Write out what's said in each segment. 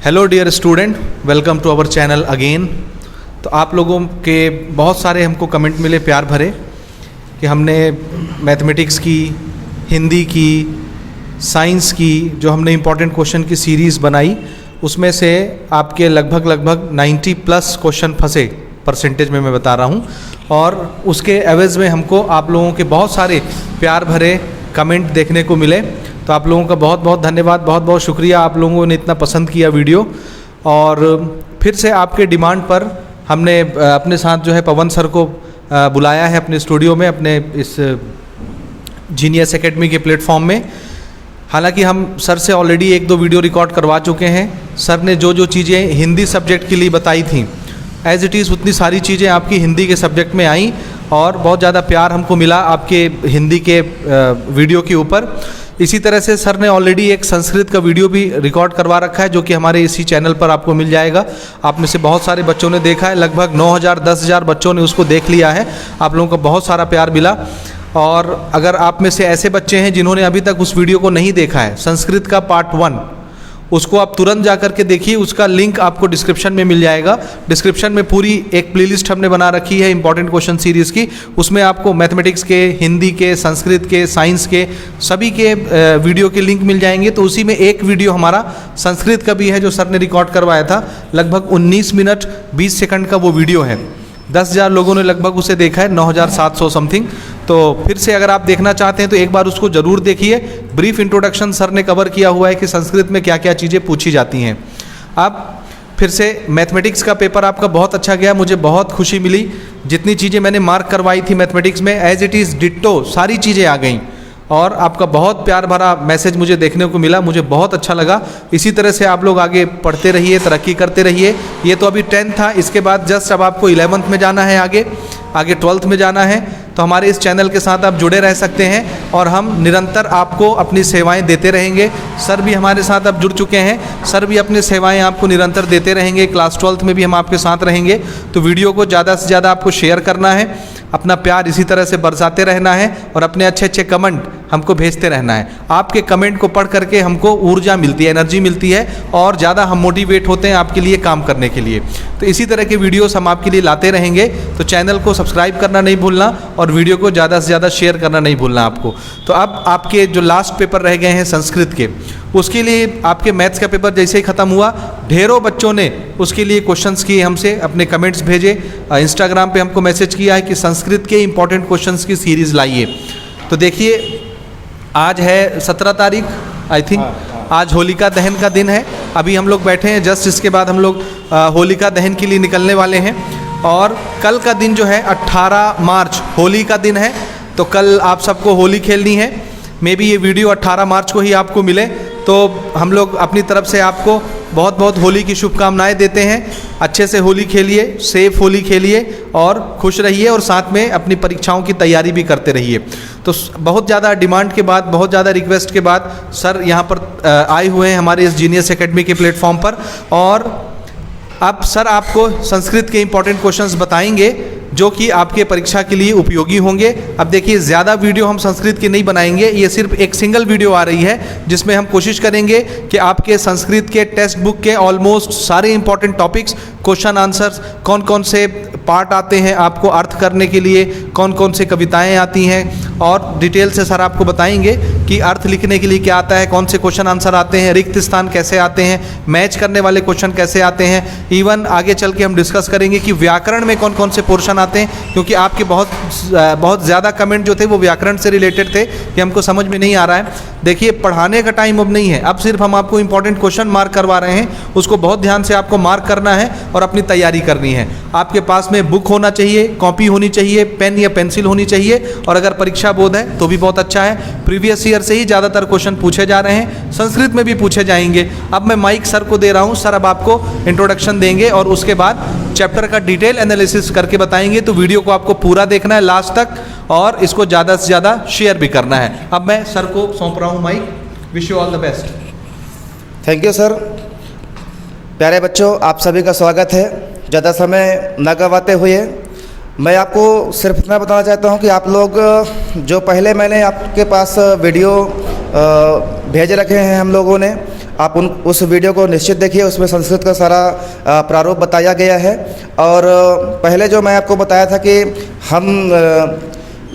Hello dear student, welcome to our channel again. तो आप लोगों के बहुत सारे हमको कमेंट मिले प्यार भरे कि हमने मैथमेटिक्स की, हिंदी की, साइंस की जो हमने इम्पॉर्टेंट क्वेश्चन की सीरीज़ बनाई उसमें से आपके लगभग 90+ क्वेश्चन फंसे, परसेंटेज में मैं बता रहा हूँ। और उसके एवज में हमको आप लोगों के बहुत सारे प्यार भरे कमेंट देखने को मिले। तो आप लोगों का बहुत बहुत धन्यवाद, बहुत बहुत शुक्रिया, आप लोगों ने इतना पसंद किया वीडियो। और फिर से आपके डिमांड पर हमने अपने साथ जो है पवन सर को बुलाया है अपने स्टूडियो में, अपने इस जीनियस एकेडमी के प्लेटफॉर्म में। हालांकि हम सर से ऑलरेडी 1-2 वीडियो रिकॉर्ड करवा चुके हैं। सर ने जो जो चीज़ें हिंदी सब्जेक्ट के लिए बताई थी एज इट इज़ उतनी सारी चीज़ें आपकी हिंदी के सब्जेक्ट में आई और बहुत ज़्यादा प्यार हमको मिला आपके हिंदी के वीडियो के ऊपर। इसी तरह से सर ने ऑलरेडी एक संस्कृत का वीडियो भी रिकॉर्ड करवा रखा है जो कि हमारे इसी चैनल पर आपको मिल जाएगा। आप में से बहुत सारे बच्चों ने देखा है, लगभग 9,000-10,000 बच्चों ने उसको देख लिया है। आप लोगों को बहुत सारा प्यार मिला। और अगर आप में से ऐसे बच्चे हैं जिन्होंने अभी तक उस वीडियो को नहीं देखा है, संस्कृत का पार्ट 1, उसको आप तुरंत जा कर के देखिए। उसका लिंक आपको डिस्क्रिप्शन में मिल जाएगा। डिस्क्रिप्शन में पूरी एक प्लेलिस्ट हमने बना रखी है इंपॉर्टेंट क्वेश्चन सीरीज़ की। उसमें आपको मैथमेटिक्स के, हिंदी के, संस्कृत के, साइंस के सभी के वीडियो के लिंक मिल जाएंगे। तो उसी में एक वीडियो हमारा संस्कृत का भी है जो सर ने रिकॉर्ड करवाया था। लगभग 19 मिनट 20 सेकंड का वो वीडियो है। 10,000 लोगों ने लगभग उसे देखा है, 9,700 समथिंग। तो फिर से अगर आप देखना चाहते हैं तो एक बार उसको ज़रूर देखिए। ब्रीफ इंट्रोडक्शन सर ने कवर किया हुआ है कि संस्कृत में क्या क्या चीज़ें पूछी जाती हैं। अब फिर से मैथमेटिक्स का पेपर आपका बहुत अच्छा गया, मुझे बहुत खुशी मिली। जितनी चीज़ें मैंने मार्क करवाई थी मैथमेटिक्स में एज इट इज़ डिट्टो सारी चीज़ें आ गई। और आपका बहुत प्यार भरा मैसेज मुझे देखने को मिला, मुझे बहुत अच्छा लगा। इसी तरह से आप लोग आगे पढ़ते रहिए, तरक्की करते रहिए। ये तो अभी 10th था, इसके बाद जस्ट अब आपको 11th में जाना है, आगे 12th में जाना है। तो हमारे इस चैनल के साथ आप जुड़े रह सकते हैं और हम निरंतर आपको अपनी सेवाएं देते रहेंगे। सर भी हमारे साथ अब जुड़ चुके हैं, सर भी अपनी सेवाएं आपको निरंतर देते रहेंगे। क्लास 12th में भी हम आपके साथ रहेंगे। तो वीडियो को ज़्यादा से ज़्यादा आपको शेयर करना है, अपना प्यार इसी तरह से बरसाते रहना है और अपने अच्छे अच्छे कमेंट हमको भेजते रहना है। आपके कमेंट को पढ़ करके हमको ऊर्जा मिलती है, एनर्जी मिलती है और ज़्यादा हम मोटिवेट होते हैं आपके लिए काम करने के लिए। तो इसी तरह के वीडियोस हम आपके लिए लाते रहेंगे। तो चैनल को सब्सक्राइब करना नहीं भूलना और वीडियो को ज़्यादा से ज़्यादा शेयर करना नहीं भूलना आपको। तो अब आपके जो लास्ट पेपर रह गए हैं संस्कृत के, उसके लिए आपके मैथ्स का पेपर जैसे ही ख़त्म हुआ, ढेरों बच्चों ने उसके लिए क्वेश्चंस किए हमसे, अपने कमेंट्स भेजे, इंस्टाग्राम पे हमको मैसेज किया है कि संस्कृत के इंपॉर्टेंट क्वेश्चंस की सीरीज़ लाइए। तो देखिए आज है 17 तारीख आई थिंक, आज होलिका दहन का दिन है। अभी हम लोग बैठे हैं, जस्ट इसके बाद हम लोग होलिका दहन के लिए निकलने वाले हैं। और कल का दिन जो है 18 मार्च होली का दिन है। तो कल आप सबको होली खेलनी है। मे बी ये वीडियो 18 मार्च को ही आपको मिले। तो हम लोग अपनी तरफ से आपको बहुत बहुत होली की शुभकामनाएं देते हैं। अच्छे से होली खेलिए, सेफ होली खेलिए और खुश रहिए और साथ में अपनी परीक्षाओं की तैयारी भी करते रहिए। तो बहुत ज़्यादा डिमांड के बाद, बहुत ज़्यादा रिक्वेस्ट के बाद सर यहाँ पर आए हुए हैं हमारे इस जीनियस एकेडमी के प्लेटफॉर्म पर। और अब सर आपको संस्कृत के इंपॉर्टेंट क्वेश्चंस बताएंगे जो कि आपके परीक्षा के लिए उपयोगी होंगे। अब देखिए ज़्यादा वीडियो हम संस्कृत की नहीं बनाएंगे, ये सिर्फ एक सिंगल वीडियो आ रही है जिसमें हम कोशिश करेंगे कि आपके संस्कृत के टेक्स्ट बुक के ऑलमोस्ट सारे इंपॉर्टेंट टॉपिक्स, क्वेश्चन आंसर्स, कौन कौन से पार्ट आते हैं आपको अर्थ करने के लिए, कौन कौन से कविताएं आती हैं, और डिटेल से सर आपको बताएंगे कि अर्थ लिखने के लिए क्या आता है, कौन से क्वेश्चन आंसर आते हैं, रिक्त स्थान कैसे आते हैं, मैच करने वाले क्वेश्चन कैसे आते हैं। इवन आगे चल के हम डिस्कस करेंगे कि व्याकरण में कौन कौन से पोर्शन आते हैं, क्योंकि आपके बहुत ज़्यादा कमेंट जो थे वो व्याकरण से रिलेटेड थे कि हमको समझ में नहीं आ रहा है। देखिए पढ़ाने का टाइम अब नहीं है, अब सिर्फ हम आपको इंपॉर्टेंट क्वेश्चन मार्क करवा रहे हैं। उसको बहुत ध्यान से आपको मार्क करना है और अपनी तैयारी करनी है। आपके पास में बुक होना चाहिए, कॉपी होनी चाहिए, पेन या पेंसिल होनी चाहिए। और अगर परीक्षा बोर्ड है तो भी बहुत अच्छा है। प्रीवियस ईयर से ही ज़्यादातर क्वेश्चन पूछे जा रहे हैं, संस्कृत में भी पूछे जाएंगे। अब मैं माइक सर को दे रहा हूँ, सर अब आपको इंट्रोडक्शन देंगे और उसके बाद चैप्टर का डिटेल एनालिसिस करके बताएंगे। तो वीडियो को आपको पूरा देखना है लास्ट तक और इसको ज़्यादा से ज़्यादा शेयर भी करना है। अब मैं सर को सौंप रहा हूँ mike. Wish you all the best. Thank you sir. प्यारे बच्चों, आप सभी का स्वागत है। ज़्यादा समय न गवाते हुए मैं आपको सिर्फ इतना बताना चाहता हूं कि आप लोग जो पहले मैंने आपके पास वीडियो भेज रखे हैं हम लोगों ने, आप उस वीडियो को निश्चित देखिए, उसमें संस्कृत का सारा प्रारूप बताया गया है। और पहले जो मैं आपको बताया था कि हम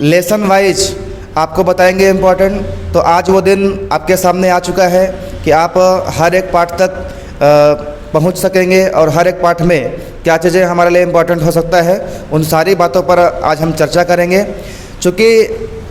लेसन वाइज आपको बताएंगे इम्पोर्टेंट, तो आज वो दिन आपके सामने आ चुका है कि आप हर एक पाठ तक पहुंच सकेंगे और हर एक पाठ में क्या चीज़ें हमारे लिए इम्पोर्टेंट हो सकता है, उन सारी बातों पर आज हम चर्चा करेंगे। चूँकि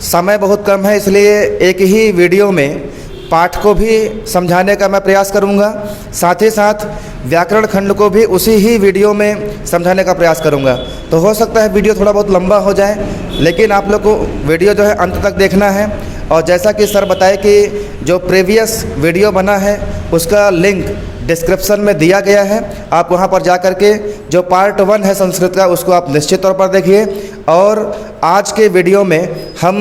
समय बहुत कम है, इसलिए एक ही वीडियो में पाठ को भी समझाने का मैं प्रयास करूंगा, साथ ही साथ व्याकरण खंड को भी उसी ही वीडियो में समझाने का प्रयास करूंगा। तो हो सकता है वीडियो थोड़ा बहुत लंबा हो जाए, लेकिन आप लोग को वीडियो जो है अंत तक देखना है। और जैसा कि सर बताए कि जो प्रीवियस वीडियो बना है उसका लिंक डिस्क्रिप्शन में दिया गया है, आप वहां पर जा कर के जो पार्ट 1 है संस्कृत का उसको आप निश्चित तौर पर देखिए। और आज के वीडियो में हम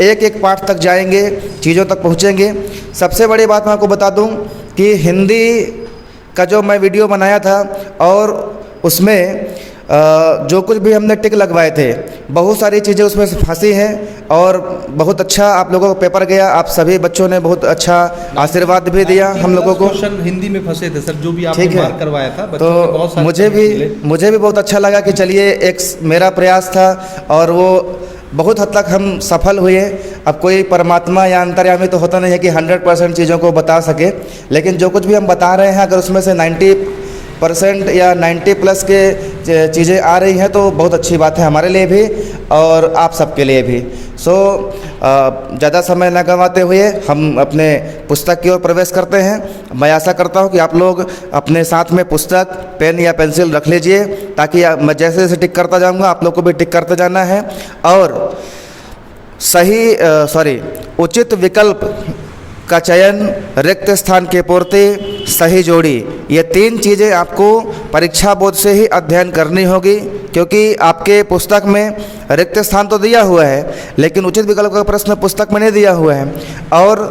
एक एक पाठ तक जाएंगे, चीज़ों तक पहुंचेंगे। सबसे बड़ी बात मैं आपको बता दूं कि हिंदी का जो मैं वीडियो बनाया था और उसमें जो कुछ भी हमने टिक लगवाए थे, बहुत सारी चीज़ें उसमें से फंसी हैं और बहुत अच्छा आप लोगों का पेपर गया। आप सभी बच्चों ने बहुत अच्छा आशीर्वाद भी दिया हम लोगों को। क्वेश्चन हिंदी में फंसे थे सर, जो भी आपने ठीक है, मार्क करवाया था, तो मुझे भी बहुत अच्छा लगा कि चलिए एक मेरा प्रयास था और वो बहुत हद तक हम सफल हुए। अब कोई परमात्मा या अंतर्यामी तो होता नहीं है कि 100% चीज़ों को बता सके, लेकिन जो कुछ भी हम बता रहे हैं अगर उसमें से 90% या 90+ के चीज़ें आ रही हैं तो बहुत अच्छी बात है हमारे लिए भी और आप सबके लिए भी। ज़्यादा समय न गंवाते हुए हम अपने पुस्तक की ओर प्रवेश करते हैं। मैं आशा करता हूं कि आप लोग अपने साथ में पुस्तक, पेन या पेंसिल रख लीजिए, ताकि मैं जैसे जैसे टिक करता जाऊंगा आप लोग को भी टिक करते जाना है। और उचित विकल्प का चयन, रिक्त स्थान की पूर्ति, सही जोड़ी, ये 3 चीज़ें आपको परीक्षा बोर्ड से ही अध्ययन करनी होगी, क्योंकि आपके पुस्तक में रिक्त स्थान तो दिया हुआ है लेकिन उचित विकल्प का प्रश्न पुस्तक में नहीं दिया हुआ है और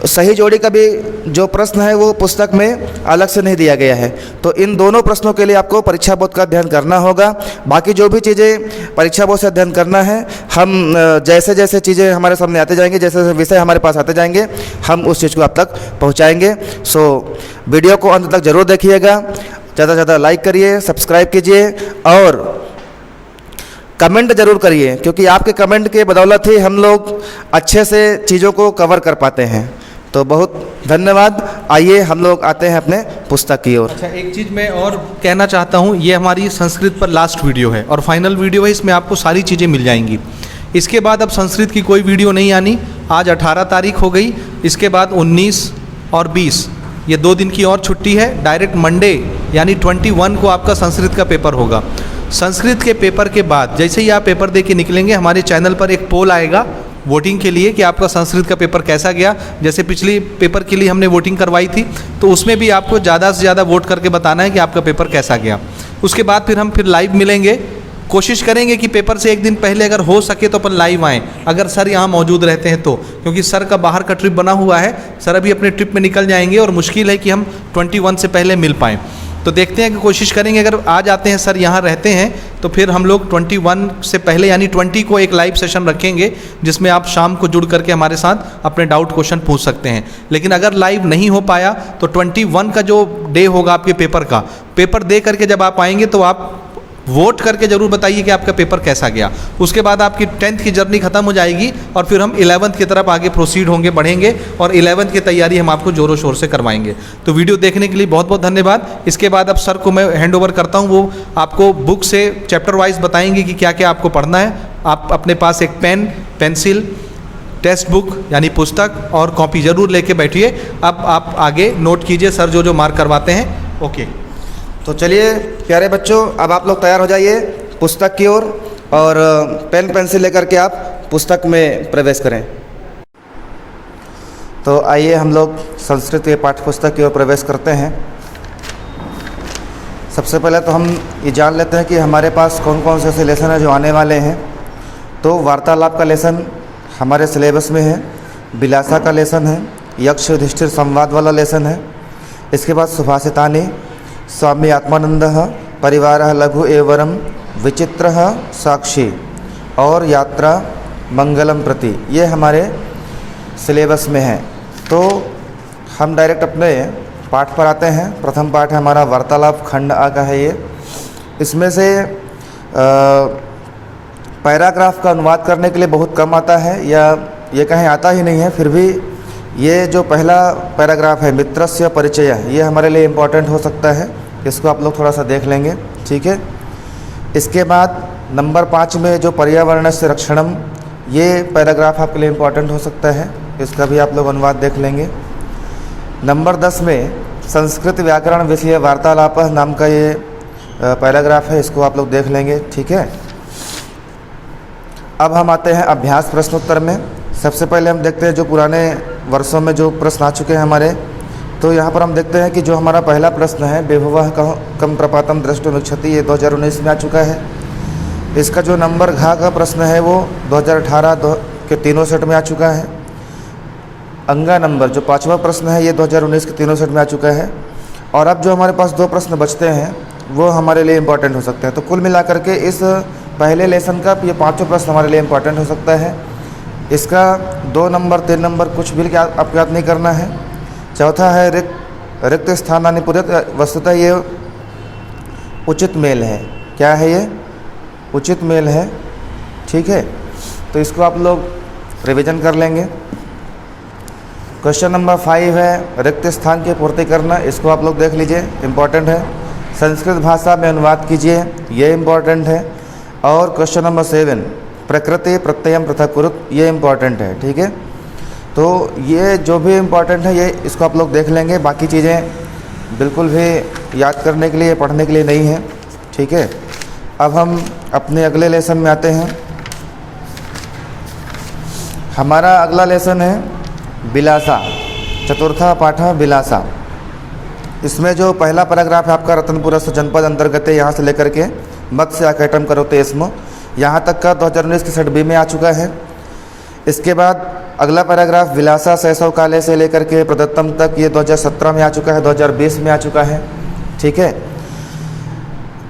सही जोड़ी का भी जो प्रश्न है वो पुस्तक में अलग से नहीं दिया गया है। तो इन दोनों प्रश्नों के लिए आपको परीक्षा बोर्ड का अध्ययन करना होगा। बाकी जो भी चीज़ें परीक्षा बोर्ड से अध्ययन करना है, हम जैसे जैसे चीज़ें हमारे सामने आते जाएंगे, जैसे जैसे विषय हमारे पास आते जाएंगे, हम उस चीज़ को आप तक पहुँचाएँगे। वीडियो को अंत तक ज़रूर देखिएगा, ज़्यादा से ज़्यादा लाइक करिए, सब्सक्राइब कीजिए और कमेंट ज़रूर करिए, क्योंकि आपके कमेंट के बदौलत ही हम लोग अच्छे से चीज़ों को कवर कर पाते हैं। तो बहुत धन्यवाद। आइए हम लोग आते हैं अपने पुस्तक की ओर। अच्छा, एक चीज़ मैं और कहना चाहता हूँ, ये हमारी संस्कृत पर लास्ट वीडियो है और फाइनल वीडियो है, इसमें आपको सारी चीज़ें मिल जाएंगी। इसके बाद अब संस्कृत की कोई वीडियो नहीं आनी। आज 18 तारीख हो गई, इसके बाद 19 और 20 ये 2 दिन की और छुट्टी है। डायरेक्ट मंडे यानी 21 को आपका संस्कृत का पेपर होगा। संस्कृत के पेपर के बाद जैसे ही आप पेपर दे के निकलेंगे, हमारे चैनल पर एक पोल आएगा वोटिंग के लिए कि आपका संस्कृत का पेपर कैसा गया। जैसे पिछली पेपर के लिए हमने वोटिंग करवाई थी, तो उसमें भी आपको ज़्यादा से ज़्यादा वोट करके बताना है कि आपका पेपर कैसा गया। उसके बाद फिर हम लाइव मिलेंगे। कोशिश करेंगे कि पेपर से एक दिन पहले अगर हो सके तो अपन लाइव आएँ, अगर सर यहाँ मौजूद रहते हैं तो, क्योंकि सर का बाहर का ट्रिप बना हुआ है। सर अभी अपने ट्रिप में निकल जाएंगे और मुश्किल है कि हम 21 से पहले मिल पाएँ। तो देखते हैं कि कोशिश करेंगे, अगर आ जाते हैं सर यहाँ रहते हैं तो फिर हम लोग 21 से पहले यानी 20 को एक लाइव सेशन रखेंगे, जिसमें आप शाम को जुड़ करके हमारे साथ अपने डाउट क्वेश्चन पूछ सकते हैं। लेकिन अगर लाइव नहीं हो पाया तो 21 का जो डे होगा आपके पेपर का, पेपर दे करके जब आप आएंगे तो आप वोट करके ज़रूर बताइए कि आपका पेपर कैसा गया। उसके बाद आपकी 10th की जर्नी ख़त्म हो जाएगी और फिर हम 11th की तरफ आगे प्रोसीड होंगे, बढ़ेंगे और 11th की तैयारी हम आपको ज़ोरों शोर से करवाएंगे। तो वीडियो देखने के लिए बहुत बहुत धन्यवाद। इसके बाद अब सर को मैं हैंड ओवर करता हूँ, वो आपको बुक से चैप्टर वाइज बताएंगे कि क्या क्या आपको पढ़ना है। आप अपने पास एक पेन, पेंसिल, टेक्स्ट बुक यानी पुस्तक और कॉपी ज़रूर लेके बैठिए। अब आप आगे नोट कीजिए सर जो जो मार्क करवाते हैं। ओके, तो चलिए प्यारे बच्चों, अब आप लोग तैयार हो जाइए पुस्तक की ओर और पेन पेंसिल लेकर के आप पुस्तक में प्रवेश करें। तो आइए हम लोग संस्कृत के पाठ्य पुस्तक की ओर प्रवेश करते हैं। सबसे पहले तो हम ये जान लेते हैं कि हमारे पास कौन कौन से ऐसे लेसन हैं जो आने वाले हैं। तो वार्तालाप का लेसन हमारे सिलेबस में है, विलासा का लेसन है, यक्ष युधिष्ठिर संवाद वाला लेसन है। इसके बाद सुभाषितानि, स्वामी आत्मानंदः, परिवारः लघु एवरम, विचित्रः साक्षी और यात्रा मंगलम प्रति, ये हमारे सिलेबस में है। तो हम डायरेक्ट अपने पाठ पर आते हैं। प्रथम पाठ है हमारा वार्तालाप खंड आ का है ये। इसमें से पैराग्राफ का अनुवाद करने के लिए बहुत कम आता है या ये कहीं आता ही नहीं है, फिर भी ये जो पहला पैराग्राफ है मित्रस्य परिचय, ये हमारे लिए इम्पोर्टेंट हो सकता है। इसको आप लोग थोड़ा सा देख लेंगे, ठीक है। इसके बाद नंबर 5 में जो पर्यावरणस्य रक्षणम, ये पैराग्राफ आपके लिए इम्पोर्टेंट हो सकता है, इसका भी आप लोग अनुवाद देख लेंगे। नंबर 10 में संस्कृत व्याकरण विषय वार्तालाप नाम का ये पैराग्राफ है, इसको आप लोग देख लेंगे, ठीक है। अब हम आते हैं अभ्यास प्रश्नोत्तर में। सबसे पहले हम देखते हैं जो पुराने वर्षों में जो प्रश्न आ चुके हैं हमारे। तो यहाँ पर हम देखते हैं कि जो हमारा पहला प्रश्न है बेभुवः कम प्रपातम द्रष्टुमिच्छति, ये 2019 में आ चुका है। इसका जो नंबर घा का प्रश्न है वो 2018 के तीनों सेट में आ चुका है। अंगा नंबर जो 5वां प्रश्न है ये 2019 के तीनों सेट में आ चुका है। और अब जो हमारे पास 2 प्रश्न बचते हैं वो हमारे लिए इम्पॉर्टेंट हो सकते हैं। तो कुल मिलाकर के इस पहले लेसन का ये 5 प्रश्न हमारे लिए इम्पॉर्टेंट हो सकता है। इसका 2 नंबर 3 नंबर कुछ भी आपको याद नहीं करना है। चौथा है रिक्त स्थानानि पूरित, वस्तुतः ये उचित मेल है। क्या है ये? उचित मेल है, ठीक है। तो इसको आप लोग रिवीजन कर लेंगे। क्वेश्चन नंबर 5 है रिक्त स्थान की पूर्ति करना, इसको आप लोग देख लीजिए, इम्पॉर्टेंट है। संस्कृत भाषा में अनुवाद कीजिए, ये इम्पॉर्टेंट है। और क्वेश्चन नंबर 7 प्रकृति प्रत्ययम पृथक कुरुत, ये इम्पॉर्टेंट है, ठीक है। तो ये जो भी इम्पॉर्टेंट है ये इसको आप लोग देख लेंगे। बाकी चीज़ें बिल्कुल भी याद करने के लिए पढ़ने के लिए नहीं है, ठीक है। अब हम अपने अगले लेसन में आते हैं। हमारा अगला लेसन है विलासा, चतुर्था पाठ विलासा। इसमें जो पहला पैराग्राफ है आपका रतनपुरस्य जनपद अंतर्गत है, यहाँ से लेकर के मत्स्य आकैटम करोते इसमें, यहाँ तक का 2019 के सेट बी में आ चुका है। इसके बाद अगला पैराग्राफ विलासा शैशव काले से लेकर के प्रदत्तम तक, ये 2017 में आ चुका है, 2020 में आ चुका है, ठीक है।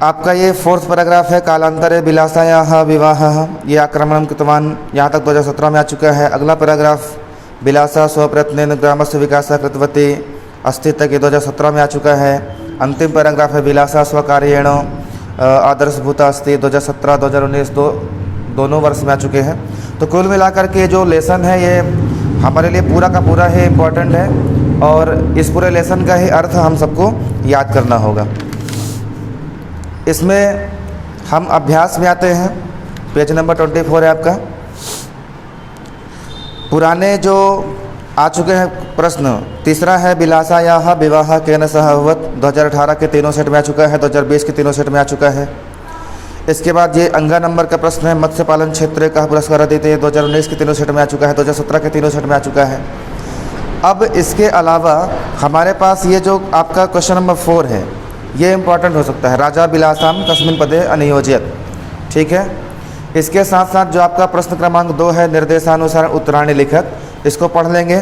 आपका ये 4th पैराग्राफ है कालांतरे विलासायाः विवाहः, ये आक्रमणम कृतवान, यहाँ तक 2017 में आ चुका है। अगला पैराग्राफ विलासा स्वप्रयत्नेन ग्रामस्य विकासः कृतवती अस्ति तक, ये 2017 में आ चुका है। अंतिम पैराग्राफ है विलासा स्वकार्येण आदर्शभूता अस्ति, 2017 2019 दोनों वर्ष में आ चुके हैं। तो कुल मिलाकर के जो लेसन है ये हमारे लिए पूरा का पूरा ही इम्पोर्टेंट है और इस पूरे लेसन का ही अर्थ हम सबको याद करना होगा। इसमें हम अभ्यास में आते हैं। पेज नंबर 24 है आपका। पुराने जो आ चुके हैं प्रश्न, तीसरा है विलासायाः विवाह केन सह अभवत्, 2018 के तीनों सेट में आ चुका है, 2020 के तीनों सेट में आ चुका है। इसके बाद ये अंगा नंबर का प्रश्न है मत्स्य पालन क्षेत्र का पुरस्कार अदिति, 2019 के तीनों सेट में आ चुका है, 2017 के तीनों सेट में आ चुका है। अब इसके अलावा हमारे पास ये जो आपका क्वेश्चन नंबर 4 है ये इम्पॉर्टेंट हो सकता है, राजा विलासाम कस्मिन् पदे अनियोजित, ठीक है। इसके साथ साथ जो आपका प्रश्न क्रमांक 2 है निर्देशानुसार उत्तराणी लिखत, इसको पढ़ लेंगे।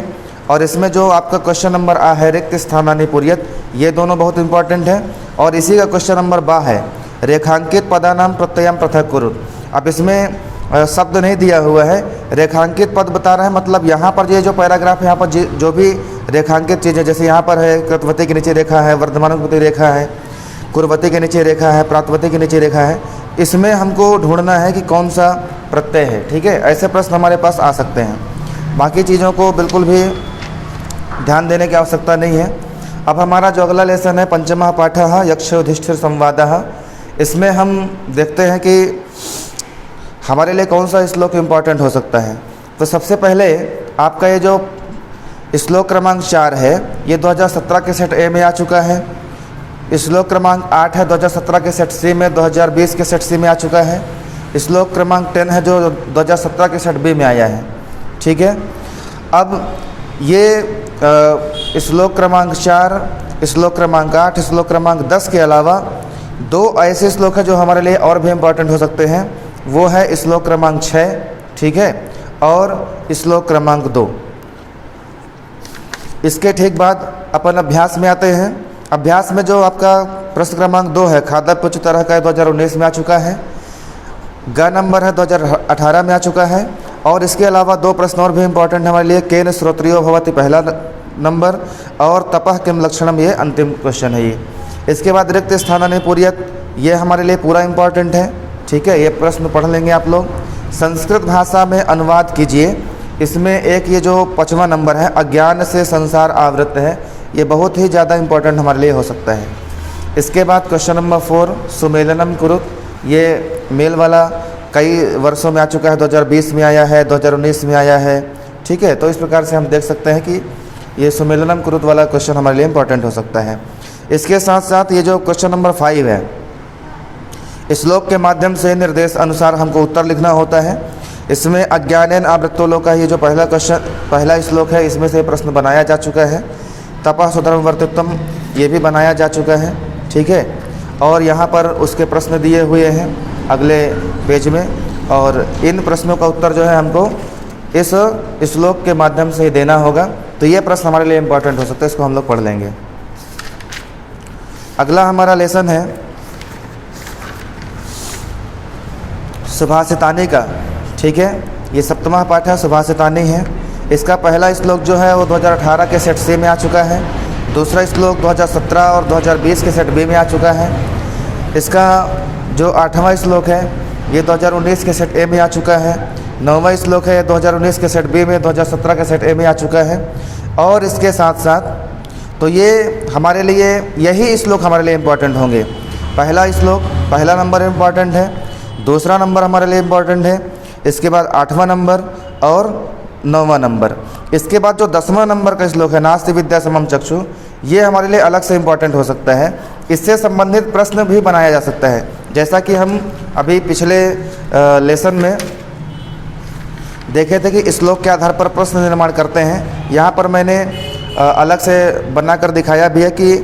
और इसमें जो आपका क्वेश्चन नंबर आ है रिक्त स्थानानि पूर्यत, ये दोनों बहुत इंपॉर्टेंट है। और इसी का क्वेश्चन नंबर बा है रेखांकित पदानाम प्रत्ययम पृथक कुरु। अब इसमें शब्द नहीं दिया हुआ है, रेखांकित पद बता रहा है, मतलब यहाँ पर ये जो पैराग्राफ है यहाँ पर जो भी रेखांकित चीज़ें, जैसे यहाँ पर है कृतवती के नीचे रेखा है, वर्धमानुपति रेखा है, कुरवती के नीचे रेखा है, प्रातवती के नीचे रेखा है, इसमें हमको ढूंढना है कि कौन सा प्रत्यय है, ठीक है। ऐसे प्रश्न हमारे पास आ सकते हैं। बाकी चीज़ों को बिल्कुल भी ध्यान देने की आवश्यकता नहीं है। अब हमारा जो अगला लेसन है पंचमः पाठः यक्ष युधिष्ठिर संवादः, इसमें हम देखते हैं कि हमारे लिए कौन सा श्लोक इम्पॉर्टेंट हो सकता है। तो सबसे पहले आपका ये जो श्लोक क्रमांक 4 है ये 2017 के सेट ए में आ चुका है। श्लोक क्रमांक 8 है 2017 के सेट सी में, 2020 के सेट सी में आ चुका है। श्लोक क्रमांक 10 है जो 2017 के सेट बी में आया है, ठीक है। अब ये श्लोक क्रमांक 4, श्लोक क्रमांक 8, श्लोक क्रमांक 10 के अलावा 2 ऐसे श्लोक हैं जो हमारे लिए और भी इम्पॉर्टेंट हो सकते हैं। वो है श्लोक क्रमांक 6, ठीक है, और श्लोक क्रमांक 2। इसके ठीक बाद अपन अभ्यास में आते हैं। अभ्यास में जो आपका प्रश्न क्रमांक 2 है खाद्य उच्च तरह का 2019 में आ चुका है, ग नंबर है 2018 में आ चुका है। और इसके अलावा 2 प्रश्न और भी इम्पोर्टेंट हमारे लिए, केन श्रोत्रियो भवति पहला नंबर, और तपः किम लक्षणम, ये अंतिम क्वेश्चन है ये। इसके बाद रिक्त स्थानानि पूरयत, ये हमारे लिए पूरा इम्पॉर्टेंट है, ठीक है, ये प्रश्न पढ़ लेंगे आप लोग। संस्कृत भाषा में अनुवाद कीजिए, इसमें एक ये जो 5वां नंबर है, अज्ञान से संसार आवृत है, ये बहुत ही ज़्यादा इम्पोर्टेंट हमारे लिए हो सकता है। इसके बाद क्वेश्चन नंबर 4, सुमेलनम कुरुत, ये मेल वाला कई वर्षों में आ चुका है, 2020 में आया है, 2019 में आया है, ठीक है। तो इस प्रकार से हम देख सकते हैं कि ये सुमेलनम कुरुत वाला क्वेश्चन हमारे लिए इम्पोर्टेंट हो सकता है। इसके साथ साथ ये जो क्वेश्चन नंबर 5 है, श्लोक के माध्यम से निर्देश अनुसार हमको उत्तर लिखना होता है। इसमें अज्ञानेन आवृत्तो लोक का ये जो पहला श्लोक है, इसमें से प्रश्न बनाया जा चुका है। तपः सुधर्म वर्तित्वम, ये भी बनाया जा चुका है, ठीक है। और यहाँ पर उसके प्रश्न दिए हुए हैं अगले पेज में, और इन प्रश्नों का उत्तर जो है हमको इस श्लोक के माध्यम से ही देना होगा। तो ये प्रश्न हमारे लिए इम्पोर्टेंट हो सकता है, इसको हम लोग पढ़ लेंगे। अगला हमारा लेसन है सुभाषितानि का, ठीक है। ये 7वां पाठ है, सुभाषितानि है। इसका पहला श्लोक जो है वो 2018 के सेट सी में आ चुका है। दूसरा श्लोक 2017 और 2020 के सेट बी में आ चुका है। इसका जो 8वां श्लोक है ये 2019 के सेट ए में आ चुका है। 9वां श्लोक है 2019 के सेट बी में, 2017 के सेट ए में आ चुका है। और इसके साथ साथ तो ये हमारे लिए यही श्लोक हमारे लिए इम्पोर्टेंट होंगे। पहला श्लोक, पहला नंबर इम्पॉर्टेंट है, दूसरा नंबर हमारे लिए इम्पॉर्टेंट है, इसके बाद 8वां नंबर और 9वां नंबर। इसके बाद जो 10वां नंबर का श्लोक है, नास्ति विद्या समम चक्षु, ये हमारे लिए अलग से इम्पॉर्टेंट हो सकता है। इससे संबंधित प्रश्न भी बनाया जा सकता है, जैसा कि हम अभी पिछले लेसन में देखे थे कि श्लोक के आधार पर प्रश्न निर्माण करते हैं। यहाँ पर मैंने अलग से बनाकर दिखाया भी है कि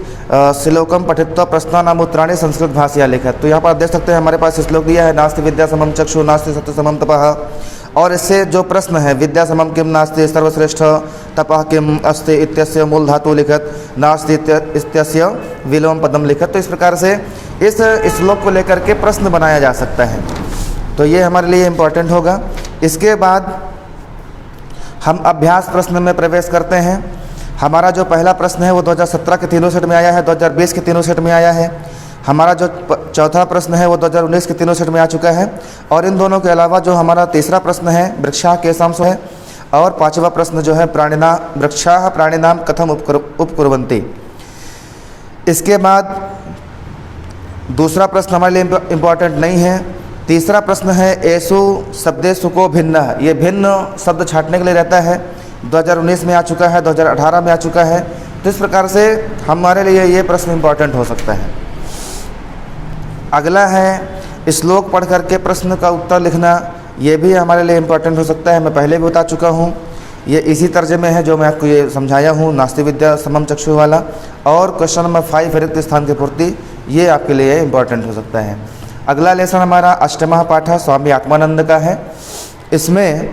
श्लोकम पठित्वा प्रश्नानाम उत्तराणि संस्कृत भाषया लिखत। तो यहाँ पर आप देख सकते हैं हमारे पास श्लोक दिया है, नास्ति विद्या समम चक्षु, नास्ति सत्य समम तपः। और इससे जो प्रश्न है, विद्या समम किम नास्ति, सर्वश्रेष्ठ तपः किम अस्ति इत्यस्य मूल धातु लिखत, नास्ति इत्यस्य विलोम पदम लिखत। तो इस प्रकार से इस श्लोक को लेकर के प्रश्न बनाया जा सकता है, तो ये हमारे लिए इम्पोर्टेंट होगा। इसके बाद हम अभ्यास प्रश्न में प्रवेश करते हैं। हमारा जो पहला प्रश्न है वो 2017 के तीनों सेट में आया है, 2020 के तीनों सेट में आया है। हमारा जो चौथा प्रश्न है वो 2019 के तीनों सेट में आ चुका है। और इन दोनों के अलावा जो हमारा तीसरा प्रश्न है वृक्षाः केषांसु है, और 5वां प्रश्न जो है वृक्षाः प्राणिनाम कथम उपकुर्वन्ति। इसके बाद दूसरा प्रश्न हमारे लिए इम्पोर्टेंट नहीं है। तीसरा प्रश्न है एषु शब्देषु को भिन्न, ये भिन्न शब्द छाँटने के लिए रहता है, 2019 में आ चुका है, 2018 में आ चुका है। तो इस प्रकार से हमारे लिए ये प्रश्न इम्पोर्टेंट हो सकता है। अगला है श्लोक पढ़ करके प्रश्न का उत्तर लिखना, ये भी हमारे लिए इम्पोर्टेंट हो सकता है। मैं पहले भी बता चुका हूँ, ये इसी तर्जुमे है जो मैं आपको ये समझाया हूँ, नास्ति विद्या समम चक्षु वाला। और क्वेश्चन नंबर 5 रिक्त स्थान की पूर्ति, ये आपके लिए इम्पोर्टेंट हो सकता है। अगला लेसन हमारा 8वां पाठ है, स्वामी आत्मानंद का है। इसमें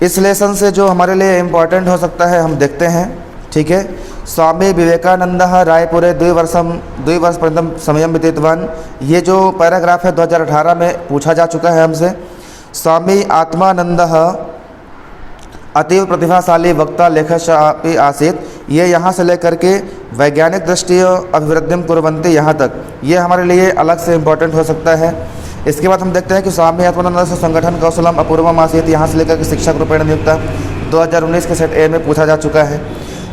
इस लेसन से जो हमारे लिए इम्पोर्टेंट हो सकता है हम देखते हैं, ठीक है। स्वामी विवेकानंद रायपुरे 2 वर्ष पर्यंत समयम व्यतीतवान, ये जो पैराग्राफ है 2018 में पूछा जा चुका है हमसे। स्वामी आत्मानंद अतीव प्रतिभाशाली वक्ता लेखक अपि आसीत्, ये यहाँ से लेकर के वैज्ञानिक दृष्टि अभिवृद्धिम कुर्वन्ति यहाँ तक, ये हमारे लिए अलग से इम्पोर्टेंट हो सकता है। इसके बाद हम देखते हैं कि स्वामी आत्मानंद से संगठन कौशलम अपूर्वम आसीत्, यहाँ से लेकर के शिक्षक रूपेण नियुक्त 2019 के सेट ए में पूछा जा चुका है।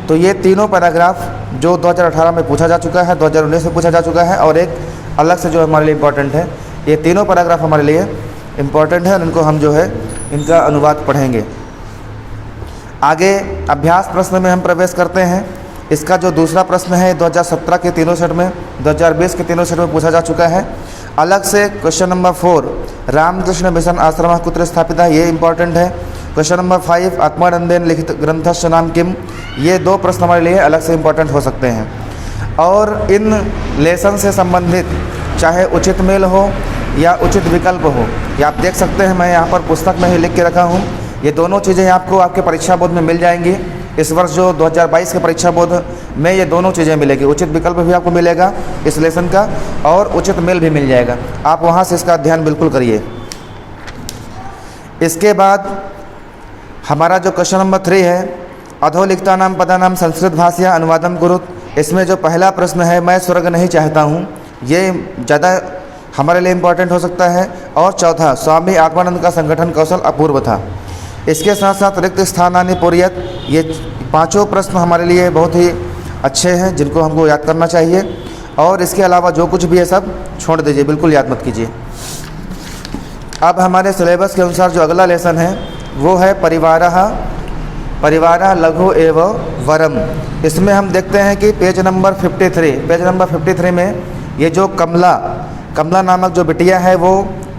तो ये तीनों पैराग्राफ जो 2018 में पूछा जा चुका है, 2019 में पूछा जा चुका है, और एक अलग से जो हमारे लिए इम्पोर्टेंट है, ये तीनों पैराग्राफ हमारे लिए इम्पोर्टेंट है, और इनको हम जो है इनका अनुवाद पढ़ेंगे। आगे अभ्यास प्रश्न में हम प्रवेश करते हैं। इसका जो दूसरा प्रश्न है 2017 के तीनों सेट में, 2020 के तीनों सेट में पूछा जा चुका है। अलग से क्वेश्चन नंबर 4 रामकृष्ण मिशन आश्रम कुत्र स्थापित है, ये इंपॉर्टेंट है। क्वेश्चन नंबर 5 आत्मानंदेन लिखित ग्रंथस्य नाम किम, ये 2 प्रश्न हमारे लिए अलग से इम्पोर्टेंट हो सकते हैं। और इन लेसन से संबंधित चाहे उचित मेल हो या उचित विकल्प हो, या आप देख सकते हैं मैं यहाँ पर पुस्तक में ही लिख के रखा हूँ, ये दोनों चीज़ें आपको आपके परीक्षा बोर्ड में मिल जाएंगी। इस वर्ष जो 2022 के परीक्षा बोर्ड में ये दोनों चीज़ें मिलेगी, उचित विकल्प भी आपको मिलेगा इस लेसन का, और उचित मेल भी मिल जाएगा। आप वहाँ से इसका अध्ययन बिल्कुल करिए। इसके बाद हमारा जो क्वेश्चन नंबर 3 है अधोलिखितानां पदानां संस्कृत भाषया अनुवादं कुरुत। इसमें जो पहला प्रश्न है, मैं स्वर्ग नहीं चाहता हूँ, ये ज़्यादा हमारे लिए इम्पोर्टेंट हो सकता है। और चौथा, स्वामी आत्मानंद का संगठन कौशल अपूर्व था। इसके साथ साथ रिक्त स्थानानि पूर्यत, ये पांचों प्रश्न हमारे लिए बहुत ही अच्छे हैं जिनको हमको याद करना चाहिए। और इसके अलावा जो कुछ भी है सब छोड़ दीजिए, बिल्कुल याद मत कीजिए। अब हमारे सिलेबस के अनुसार जो अगला लेसन है वो है परिवारः लघु एवं वरम। इसमें हम देखते हैं कि पेज नंबर 53 में ये जो कमला नामक जो बिटिया है वो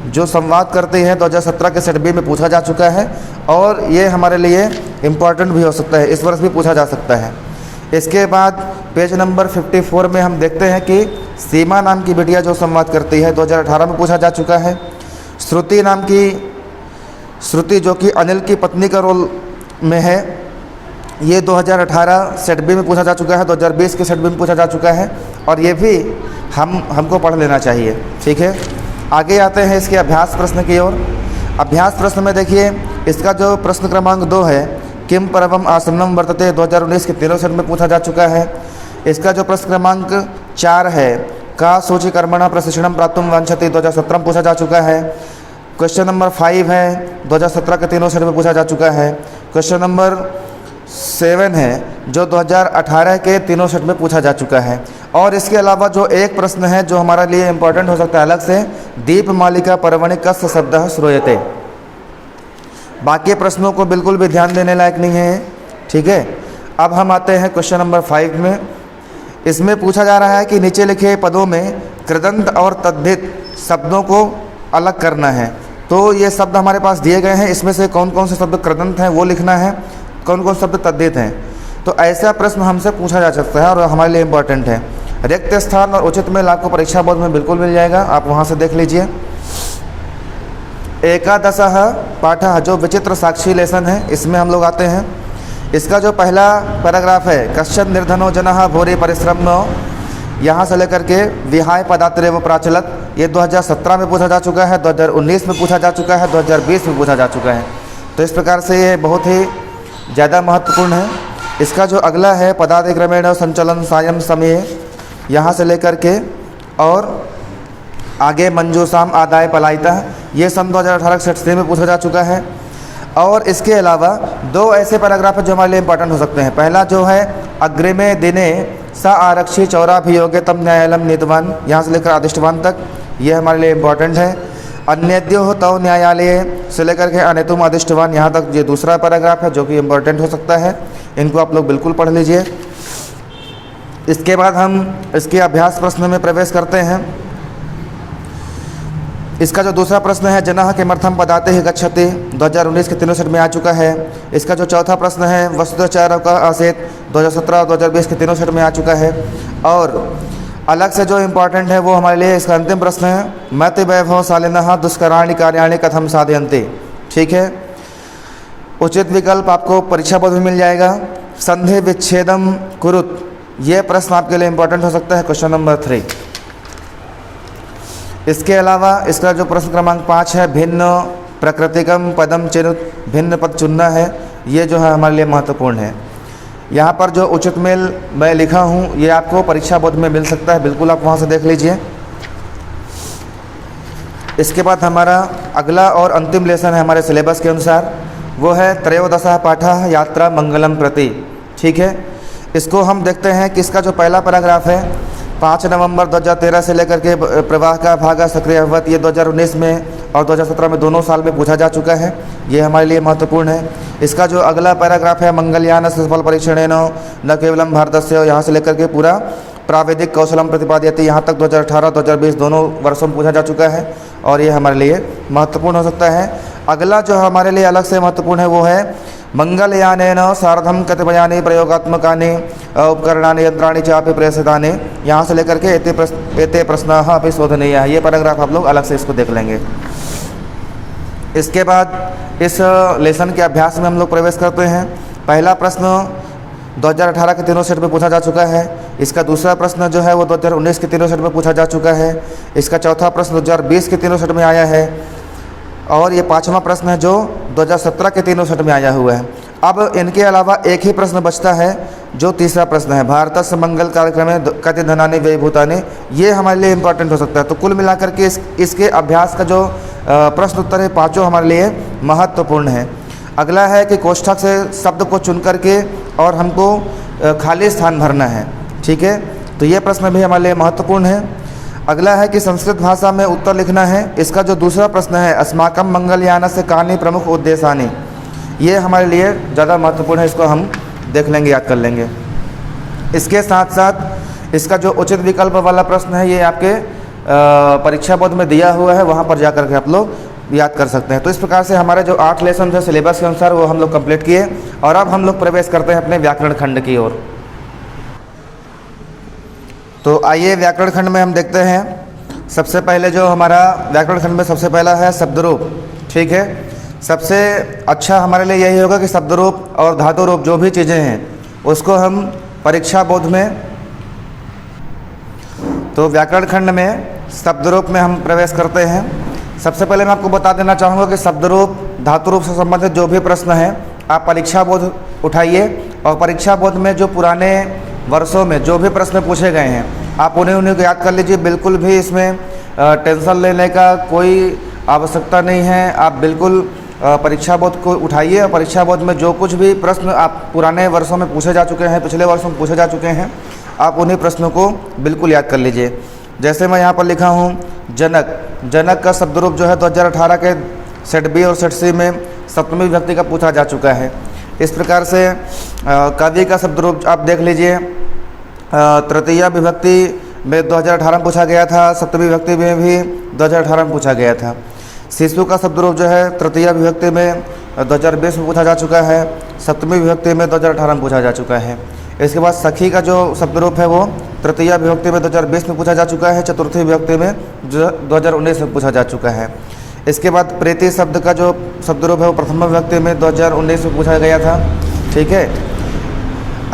जो संवाद करती है 2017 के सेट बी में पूछा जा चुका है। और ये हमारे लिए इम्पॉर्टेंट भी हो सकता है, इस वर्ष भी पूछा जा सकता है। इसके बाद पेज नंबर 54 में हम देखते हैं कि सीमा नाम की बिटिया जो संवाद करती है 2018 में पूछा जा चुका है। श्रुति जो कि अनिल की पत्नी का रोल में है, ये 2018 सेट बी में पूछा जा चुका है, 2020 के सेट बी में पूछा जा चुका है। और ये भी हमको पढ़ लेना चाहिए, ठीक है। आगे आते हैं इसके अभ्यास प्रश्न की ओर। अभ्यास प्रश्न में देखिए, इसका जो प्रश्न क्रमांक 2 है, किम परमम आसन्नम वर्तते, 2019 के तीनों सेट में पूछा जा चुका है। इसका जो प्रश्न क्रमांक 4 है, का सूचिकर्मणा प्रशिक्षणम प्राप्तुम वांछति, 2017 में पूछा जा चुका है। क्वेश्चन नंबर 5 है, 2017 के तीनों सेट में पूछा जा चुका है। क्वेश्चन नंबर 7 है जो 2018 के तीनों सेट में पूछा जा चुका है। और इसके अलावा जो एक प्रश्न है जो हमारे लिए इम्पोर्टेंट हो सकता है अलग से, दीपमालिका पर्वणि कस्य शब्दः श्रूयते। बाकी प्रश्नों को बिल्कुल भी ध्यान देने लायक नहीं है, ठीक है। अब हम आते हैं क्वेश्चन नंबर 5 में। इसमें पूछा जा रहा है कि नीचे लिखे पदों में कृदंत और तद्धित शब्दों को अलग करना है। तो ये शब्द हमारे पास दिए गए हैं, इसमें से कौन कौन से शब्द कृदंत हैं वो लिखना है, कौन कौन शब्द तद्धित हैं। तो ऐसा प्रश्न हमसे पूछा जा सकता है और हमारे लिए इम्पोर्टेंट है। रिक्त स्थान और उचित मेल आपको परीक्षा बोर्ड में बिल्कुल मिल जाएगा, आप वहाँ से देख लीजिए। एकादशः पाठः जो विचित्र साक्षी लेसन है, इसमें हम लोग आते हैं। इसका जो पहला पैराग्राफ है, कश्चन निर्धनो जनः भूरि परिश्रम, यहाँ से लेकर के विहाय पदात्रेव प्राचलत, ये 2017 में पूछा जा चुका है, 2019 में पूछा जा चुका है, 2020 में पूछा जा चुका है। तो इस प्रकार से ये बहुत ही ज़्यादा महत्वपूर्ण है। इसका जो अगला है, पदाधिक्रमेण संचलन सायं समय, यहाँ से लेकर के और आगे मंजूषाम आदाय पलायिता, ये सन 2018 सेट सी में पूछा जा चुका है। और इसके अलावा 2 ऐसे पैराग्राफ जो हमारे लिए इंपॉर्टेंट हो सकते हैं। पहला जो है, अग्रिमे दिने स आरक्षी चौराभियोगे तम न्यायालयम नीतवान, यहाँ से लेकर अधिष्ठवान तक, ये हमारे लिए इम्पॉर्टेंट है। अन्यद्यो तव न्यायालय से लेकर के अनेतुम अधिष्ठवान, यहाँ तक ये दूसरा पैराग्राफ है जो कि इम्पॉर्टेंट हो सकता है। इनको आप लोग बिल्कुल पढ़ लीजिए। इसके बाद हम इसके अभ्यास प्रश्न में प्रवेश करते हैं। इसका जो दूसरा प्रश्न है, जनः किमर्थम पदाते ही गच्छति, 2019 के तीनों सेट में आ चुका है। इसका जो चौथा प्रश्न है, वस्तुतः का आसेत, 2017 और 2020 के तीनों सेट में आ चुका है। और अलग से जो इम्पोर्टेंट है वो हमारे लिए इसका अंतिम प्रश्न है, मति वैभवशालिनः दुष्कराणि कार्याणि कथम साधयन्ति, ठीक है। उचित विकल्प आपको परीक्षा बोर्ड में मिल जाएगा। संधि विच्छेदम कुरुत, ये प्रश्न आपके लिए इम्पोर्टेंट हो सकता है, क्वेश्चन नंबर 3। इसके अलावा इसका जो प्रश्न क्रमांक 5 है, भिन्न प्रकृतिकम पदम चिनुत, भिन्न पद चुनना है, ये जो है हमारे लिए महत्वपूर्ण है। यहाँ पर जो उचित मेल मैं लिखा हूँ ये आपको परीक्षा बोर्ड में मिल सकता है, बिल्कुल आप वहाँ से देख लीजिए। इसके बाद हमारा अगला और अंतिम लेसन है हमारे सिलेबस के अनुसार, वो है त्रयोदशः पाठः यात्रा मंगलम प्रति, ठीक है। इसको हम देखते हैं कि इसका जो पहला पैराग्राफ है, 5 नवंबर 2013 से लेकर के प्रवाह का भागा सक्रिय अवत, ये 2019 में और 2017 में दोनों साल में पूछा जा चुका है, ये हमारे लिए महत्वपूर्ण है। इसका जो अगला पैराग्राफ है, मंगलयान सफल परीक्षणेन न केवलम भारतस्य, यहाँ से लेकर के पूरा प्राविधिक कौशलम प्रतिपाद्यते, यहाँ तक 2018 2020 दोनों वर्षों में पूछा जा चुका है और ये हमारे लिए महत्वपूर्ण हो सकता है। अगला जो हमारे लिए अलग से महत्वपूर्ण है वो है मंगलयानेन सार्धम कतिपयानि प्रयोगात्मकानि उपकरणानि यंत्राणि चापि प्रयसितानि, यहाँ से लेकर के एते प्रश्नाः अपि शोधनीयाः, ये पैराग्राफ आप लोग अलग से इसको देख लेंगे। इसके बाद इस लेसन के अभ्यास में हम लोग प्रवेश करते हैं। पहला प्रश्न 2018 के तीनों सेट में पूछा जा चुका है। इसका दूसरा प्रश्न जो है वो 2019 के तीनों सेट में पूछा जा चुका है। इसका चौथा प्रश्न 2020 के तीनों सेट में आया है और ये 5वां प्रश्न है जो 2017 के तीनों सेट में आया हुआ है। अब इनके अलावा एक ही प्रश्न बचता है, जो तीसरा प्रश्न है, भारतस्य मंगल कार्यक्रम कति धनानि व्ययभूतानि। ये हमारे लिए इम्पोर्टेंट हो सकता है। तो कुल मिलाकर के इसके अभ्यास का जो प्रश्न उत्तर है पाँचों हमारे लिए महत्वपूर्ण है। अगला है कि कोष्ठक से शब्द को चुन करके और हमको खाली स्थान भरना है, ठीक है। तो ये प्रश्न भी हमारे लिए महत्वपूर्ण है। अगला है कि संस्कृत भाषा में उत्तर लिखना है। इसका जो दूसरा प्रश्न है, अस्माकं मंगलयानस्य कानि प्रमुख उद्देशानि, ये हमारे लिए ज़्यादा महत्वपूर्ण है। इसको हम देख लेंगे, याद कर लेंगे। इसके साथ साथ इसका जो उचित विकल्प वाला प्रश्न है, ये आपके परीक्षा बोर्ड में दिया हुआ है, वहाँ पर जा कर के आप लोग याद कर सकते हैं। तो इस प्रकार से हमारे जो 8 लेसन थे सिलेबस के अनुसार वो हम लोग कंप्लीट किए, और अब हम लोग प्रवेश करते हैं अपने व्याकरण खंड की ओर। तो आइए व्याकरण खंड में हम देखते हैं। सबसे पहले जो हमारा व्याकरण खंड में सबसे पहला है शब्दरूप, ठीक है। सबसे अच्छा हमारे लिए यही होगा कि शब्दरूप और धातु रूप जो भी चीज़ें हैं उसको हम परीक्षा बोध में, तो व्याकरण खंड में शब्दरूप में हम प्रवेश करते हैं। सबसे पहले मैं आपको बता देना चाहूँगा कि शब्दरूप धातु रूप से संबंधित जो भी प्रश्न है आप परीक्षा बोध उठाइए, और परीक्षा बोध में जो पुराने वर्षों में जो भी प्रश्न पूछे गए हैं आप उन्हें को याद कर लीजिए। बिल्कुल भी इसमें टेंशन लेने का कोई आवश्यकता नहीं है। आप बिल्कुल परीक्षा बोध को उठाइए, और परीक्षा बोध में जो कुछ भी प्रश्न आप पुराने वर्षों में पूछे जा चुके हैं, पिछले वर्षों में पूछे जा चुके हैं, आप उन्हीं प्रश्नों को बिल्कुल याद कर लीजिए। जैसे मैं यहाँ पर लिखा हूँ जनक, जनक का शब्दरूप जो है 2018 के सेट बी और सेट सी में सप्तमी विभक्ति का पूछा जा चुका है। इस प्रकार से कवि का शब्दरूप आप देख लीजिए, तृतीया विभक्ति में 2018 में पूछा गया था, सप्तमी विभक्ति में भी 2018 में पूछा गया था। शिशु का शब्दरूप जो है तृतीया विभक्ति में 2020 में पूछा जा चुका है, सप्तमी विभक्ति में 2018 में पूछा जा चुका है। इसके बाद सखी का जो शब्दरूप है वो तृतीया विभक्ति में 2020 में पूछा जा चुका है, चतुर्थी विभक्ति में 2019 में पूछा जा चुका है। इसके बाद प्रीति शब्द का जो शब्दरूप है वो प्रथम विभक्ति में 2019 में पूछा गया था, ठीक है।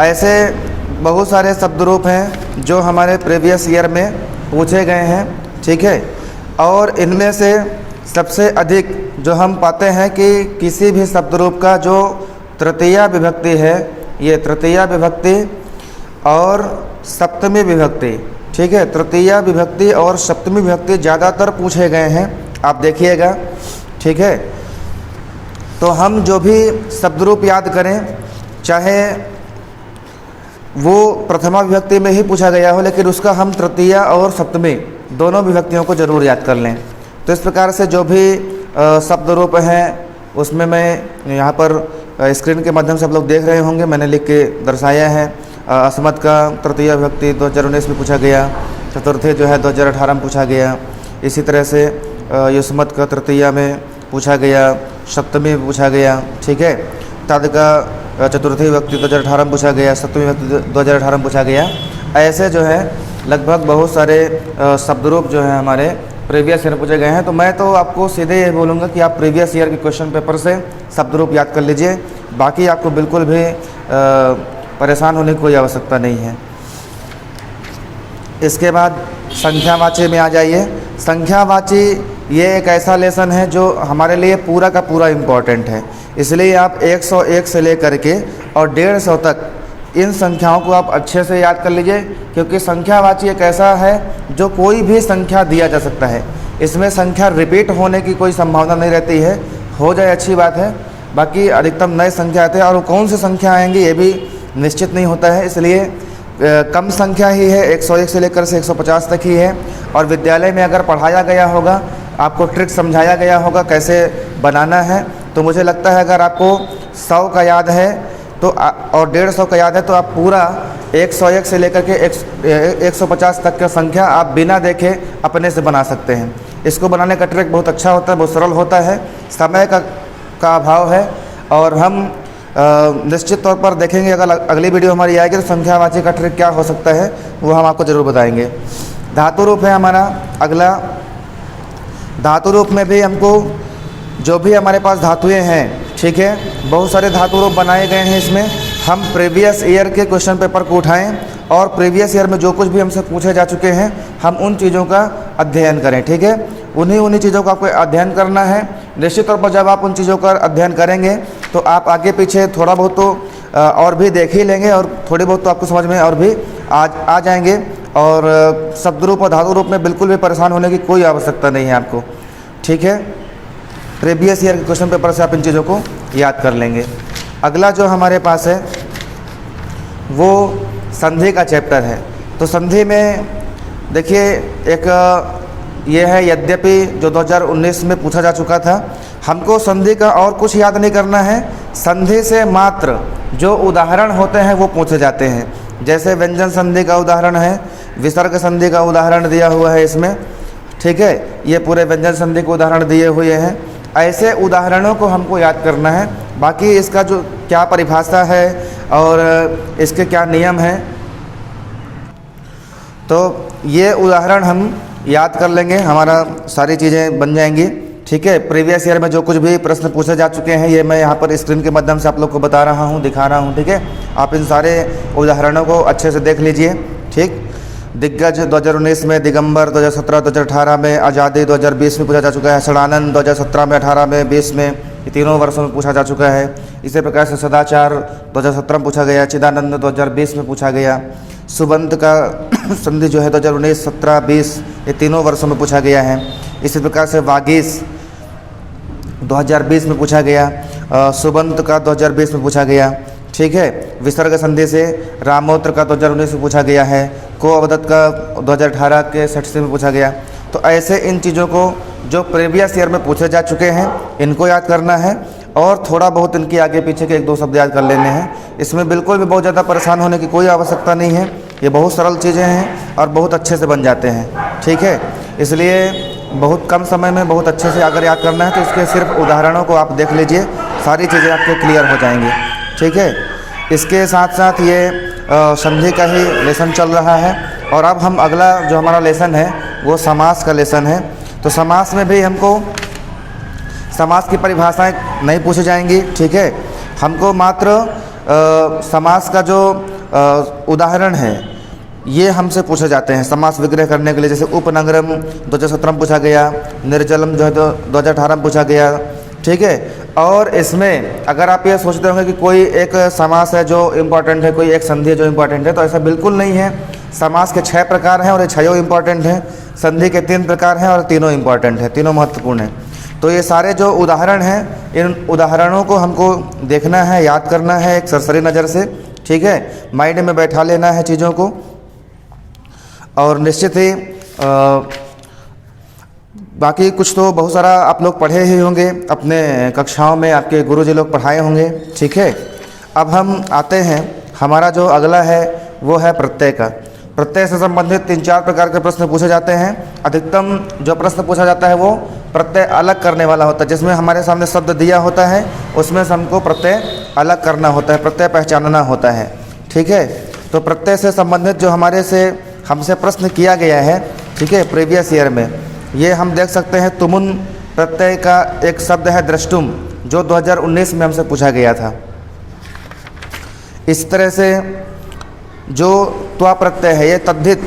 ऐसे बहुत सारे शब्दरूप हैं जो हमारे प्रीवियस ईयर में पूछे गए हैं, ठीक है। और इनमें से सबसे अधिक जो हम पाते हैं कि किसी भी शब्दरूप का जो तृतीया विभक्ति है, ये तृतीया विभक्ति और सप्तमी विभक्ति, ठीक है, तृतीया विभक्ति और सप्तमी विभक्ति ज़्यादातर पूछे गए हैं, आप देखिएगा, ठीक है। तो हम जो भी शब्दरूप याद करें, चाहे वो प्रथमा विभक्ति में ही पूछा गया हो, लेकिन उसका हम तृतीया और सप्तमी दोनों विभक्तियों को ज़रूर याद कर लें। तो इस प्रकार से जो भी शब्दरूप हैं उसमें मैं यहाँ पर स्क्रीन के माध्यम से आप लोग देख रहे होंगे, मैंने लिख के दर्शाया है। अस्मत् का तृतीया विभक्ति 2019 में पूछा गया, चतुर्थी जो है 2018 में पूछा गया। इसी तरह से युष्मत् का तृतीया में पूछा गया, सप्तमी में पूछा गया, ठीक है। तद का चतुर्थी विभक्ति 2018 में पूछा गया, सप्तमी विभक्ति 2018 में पूछा गया। ऐसे जो है लगभग बहुत सारे शब्दरूप जो है हमारे प्रीवियस ईयर पूछे गए हैं। तो मैं तो आपको सीधे ये बोलूँगा कि आप प्रीवियस ईयर के क्वेश्चन पेपर से शब्दरूप याद कर लीजिए, बाकी आपको बिल्कुल भी परेशान होने की कोई आवश्यकता नहीं है। इसके बाद संख्यावाची में आ जाइए। संख्यावाची ये एक ऐसा लेसन है जो हमारे लिए पूरा का पूरा इम्पॉर्टेंट है, इसलिए आप 101 से लेकर के और 150 तक इन संख्याओं को आप अच्छे से याद कर लीजिए, क्योंकि संख्यावाची एक ऐसा है जो कोई भी संख्या दिया जा सकता है। इसमें संख्या रिपीट होने की कोई संभावना नहीं रहती है, हो जाए अच्छी बात है, बाकी अधिकतम नए संख्या आते हैं और कौन सी संख्या आएंगी ये भी निश्चित नहीं होता है। इसलिए कम संख्या ही है, 101 से लेकर से 150 तक ही है। और विद्यालय में अगर पढ़ाया गया होगा, आपको ट्रिक समझाया गया होगा कैसे बनाना है, तो मुझे लगता है अगर आपको 100 का याद है तो और 150 का याद है तो आप पूरा 101 से लेकर के 150 तक का संख्या आप बिना देखे अपने से बना सकते हैं। इसको बनाने का ट्रिक बहुत अच्छा होता है, बहुत सरल होता है, समय का अभाव है। और हम निश्चित तौर पर देखेंगे, अगर अगली वीडियो हमारी आएगी तो संख्यावाची का ट्रिक क्या हो सकता है वो हम आपको ज़रूर बताएंगे। धातु रूप है हमारा अगला। धातु रूप में भी हमको जो भी हमारे पास धातुएं हैं, ठीक है, बहुत सारे धातु रूप बनाए गए हैं। इसमें हम प्रीवियस ईयर के क्वेश्चन पेपर को उठाएं और प्रीवियस ईयर में जो कुछ भी हमसे पूछे जा चुके हैं हम उन चीज़ों का अध्ययन करें, ठीक है। उन्हीं चीज़ों का आपको अध्ययन करना है। निश्चित तौर पर जब आप उन चीज़ों का अध्ययन करेंगे तो आप आगे पीछे थोड़ा बहुत तो और भी देख ही लेंगे और थोड़ी बहुत तो आपको समझ में और भी आ जाएंगे। और शब्द रूप और धातु रूप में बिल्कुल भी परेशान होने की कोई आवश्यकता नहीं है आपको, ठीक है। प्रीवियस ईयर के क्वेश्चन पेपर से आप इन चीज़ों को याद कर लेंगे। अगला जो हमारे पास है वो संधि का चैप्टर है। तो संधि में देखिए एक ये है, यद्यपि जो 2019 में पूछा जा चुका था, हमको संधि का और कुछ याद नहीं करना है, संधि से मात्र जो उदाहरण होते हैं वो पूछे जाते हैं। जैसे व्यंजन संधि का उदाहरण है, विसर्ग संधि का उदाहरण दिया हुआ है इसमें, ठीक है। ये पूरे व्यंजन संधि के उदाहरण दिए हुए हैं। ऐसे उदाहरणों को हमको याद करना है। बाकी इसका जो क्या परिभाषा है और इसके क्या नियम हैं, तो ये उदाहरण हम याद कर लेंगे, हमारा सारी चीज़ें बन जाएंगी, ठीक है। प्रीवियस ईयर में जो कुछ भी प्रश्न पूछे जा चुके हैं ये मैं यहाँ पर स्क्रीन के माध्यम से आप लोग को बता रहा हूँ, दिखा रहा हूँ, ठीक है। आप इन सारे उदाहरणों को अच्छे से देख लीजिए, ठीक। दिग्गज 2019 में, दिगंबर 2017 2018 में, आज़ादी 2020 में पूछा जा चुका है, षडानंद 2017 में, 18 में, 20 में, ये तीनों वर्षों में पूछा जा चुका है। इसी प्रकार से सदाचार 2017 में पूछा गया, चिदानंद 2020 में पूछा गया, सुबंत का संधि जो है 2019, 17, 20 ये तीनों वर्षों में पूछा गया है। इसी प्रकार से वागीश 2020 में पूछा गया, सुबंत का 2020 में पूछा गया, ठीक है। विसर्ग संधि से रामोत्र का 2019 में पूछा गया है, को अवदत्त का 2018 के 60 में पूछा गया। तो ऐसे इन चीज़ों को जो प्रीवियस ईयर में पूछे जा चुके हैं इनको याद करना है और थोड़ा बहुत इनके आगे पीछे के 1-2 शब्द याद कर लेने हैं। इसमें बिल्कुल भी बहुत ज़्यादा परेशान होने की कोई आवश्यकता नहीं है, ये बहुत सरल चीज़ें हैं और बहुत अच्छे से बन जाते हैं, ठीक है। इसलिए बहुत कम समय में बहुत अच्छे से अगर याद करना है तो इसके सिर्फ उदाहरणों को आप देख लीजिए, सारी चीज़ें आपके क्लियर हो जाएंगी, ठीक है। इसके साथ साथ ये संधि का ही लेसन चल रहा है और अब हम अगला जो हमारा लेसन है वो समास का लेसन है। तो समास में भी हमको समास की परिभाषाएं नहीं पूछी जाएंगी, ठीक है। हमको मात्र समास का जो उदाहरण है ये हमसे पूछे जाते हैं समास विग्रह करने के लिए। जैसे उपनगरम 2017 में पूछा गया, निर्जलम जो है तो 2018 में पूछा गया, ठीक है। और इसमें अगर आप ये सोचते होंगे कि कोई एक समास है जो इम्पॉर्टेंट है, कोई एक संधि है जो इम्पॉर्टेंट है, तो ऐसा बिल्कुल नहीं है। समास के 6 प्रकार हैं और ये 6 इम्पॉर्टेंट हैं। संधि के 3 प्रकार हैं और तीनों इम्पॉर्टेंट हैं, तीनों महत्वपूर्ण हैं। तो ये सारे जो उदाहरण हैं इन उदाहरणों को हमको देखना है, याद करना है एक सरसरी नज़र से, ठीक है। माइंड में बैठा लेना है चीज़ों को और निश्चित ही बाकी कुछ तो बहुत सारा आप लोग पढ़े ही होंगे, अपने कक्षाओं में आपके गुरुजी लोग पढ़ाए होंगे, ठीक है। अब हम आते हैं, हमारा जो अगला है वो है प्रत्यय का। प्रत्यय से संबंधित 3-4 प्रकार के प्रश्न पूछे जाते हैं। अधिकतम जो प्रश्न पूछा जाता है वो प्रत्यय अलग करने वाला होता है, जिसमें हमारे सामने शब्द दिया होता है उसमें से हमको प्रत्यय अलग करना होता है, प्रत्यय पहचानना होता है, ठीक है। तो प्रत्यय से संबंधित जो हमसे प्रश्न किया गया है, ठीक है, प्रीवियस ईयर में, ये हम देख सकते हैं। तुमुन प्रत्यय का एक शब्द है द्रष्टुम, जो 2019 में हमसे पूछा गया था। इस तरह से जो त्वा प्रत्यय है ये तद्धित,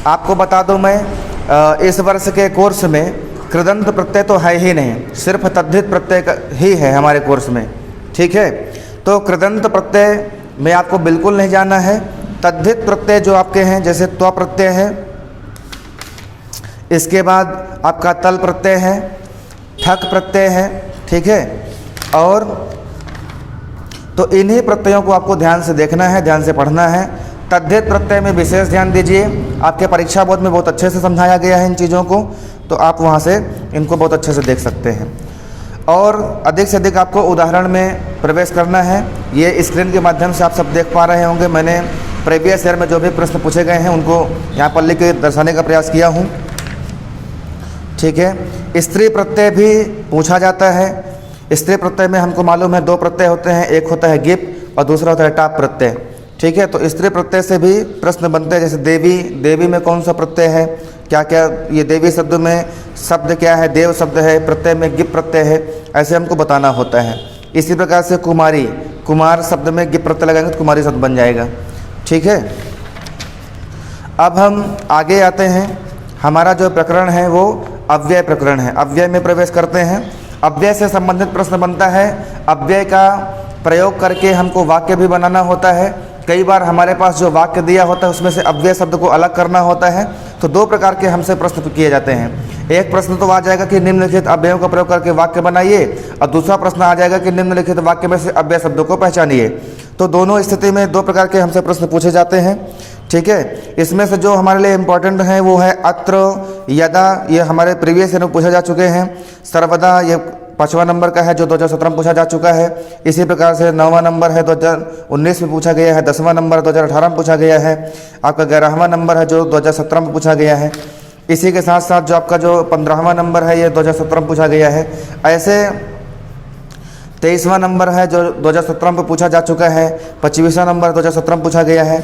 आपको बता दूं मैं इस वर्ष के कोर्स में कृदंत प्रत्यय तो है ही नहीं, सिर्फ तद्धित प्रत्यय ही है हमारे कोर्स में, ठीक है। तो कृदंत प्रत्यय में आपको बिल्कुल नहीं जाना है। तद्धित प्रत्यय जो आपके हैं जैसे त्वा प्रत्यय है, इसके बाद आपका तल प्रत्यय है, ठक प्रत्यय है, ठीक है। और तो इन्हीं प्रत्ययों को आपको ध्यान से देखना है, ध्यान से पढ़ना है। तद्धित प्रत्यय में विशेष ध्यान दीजिए, आपके परीक्षा बोर्ड में बहुत अच्छे से समझाया गया है इन चीज़ों को, तो आप वहाँ से इनको बहुत अच्छे से देख सकते हैं। और अधिक से अधिक आपको उदाहरण में प्रवेश करना है। ये स्क्रीन के माध्यम से आप सब देख पा रहे होंगे, मैंने प्रीवियस ईयर में जो भी प्रश्न पूछे गए हैं उनको यहाँ पर लिख के दर्शाने का प्रयास किया हूँ, ठीक है। स्त्री प्रत्यय भी पूछा जाता है। स्त्री प्रत्यय में हमको मालूम है 2 प्रत्यय होते हैं, एक होता है गिप और दूसरा होता है टाप प्रत्यय, ठीक है। तो स्त्री प्रत्यय से भी प्रश्न बनते हैं, जैसे देवी, देवी में कौन सा प्रत्यय है, क्या क्या ये देवी शब्द में शब्द क्या है, देव शब्द है, प्रत्यय में गिप प्रत्यय है, ऐसे हमको बताना होता है। इसी प्रकार से कुमारी, कुमार शब्द में गिप प्रत्यय लगाएंगे तो कुमारी शब्द बन जाएगा, ठीक है। अब हम आगे आते हैं, हमारा जो प्रकरण है वो अव्यय प्रकरण है। अव्यय में प्रवेश करते हैं। अव्यय से संबंधित प्रश्न बनता है। अव्यय का प्रयोग करके हमको वाक्य भी बनाना होता है। कई बार हमारे पास जो वाक्य दिया होता है उसमें से अव्यय शब्द को अलग करना होता है। तो दो प्रकार के हमसे प्रश्न किए जाते हैं। एक प्रश्न तो आ जाएगा कि निम्नलिखित अव्ययों का प्रयोग करके वाक्य बनाइए, और दूसरा प्रश्न आ जाएगा कि निम्नलिखित वाक्य में से अव्यय शब्दों को पहचानिए। तो दोनों स्थिति में दो प्रकार के हमसे प्रश्न पूछे जाते हैं। ठीक है, इसमें से जो हमारे लिए इम्पोर्टेंट हैं वो है अत्र, यदा, ये हमारे प्रीवियस ईयर में पूछे जा चुके हैं। सर्वदा, ये 5वां नंबर का है जो 2017 में पूछा जा चुका है। इसी प्रकार से 9वां नंबर है 2019 में पूछा गया है। 10वां नंबर 2018 में पूछा गया है। आपका 11वां नंबर है जो 2017 में पूछा गया है। इसी के साथ साथ जो आपका जो 15वां नंबर है ये 2017 में पूछा गया है। ऐसे 23वां नंबर है जो 2017 में पूछा जा चुका है। 25वां नंबर 2017 में पूछा गया है।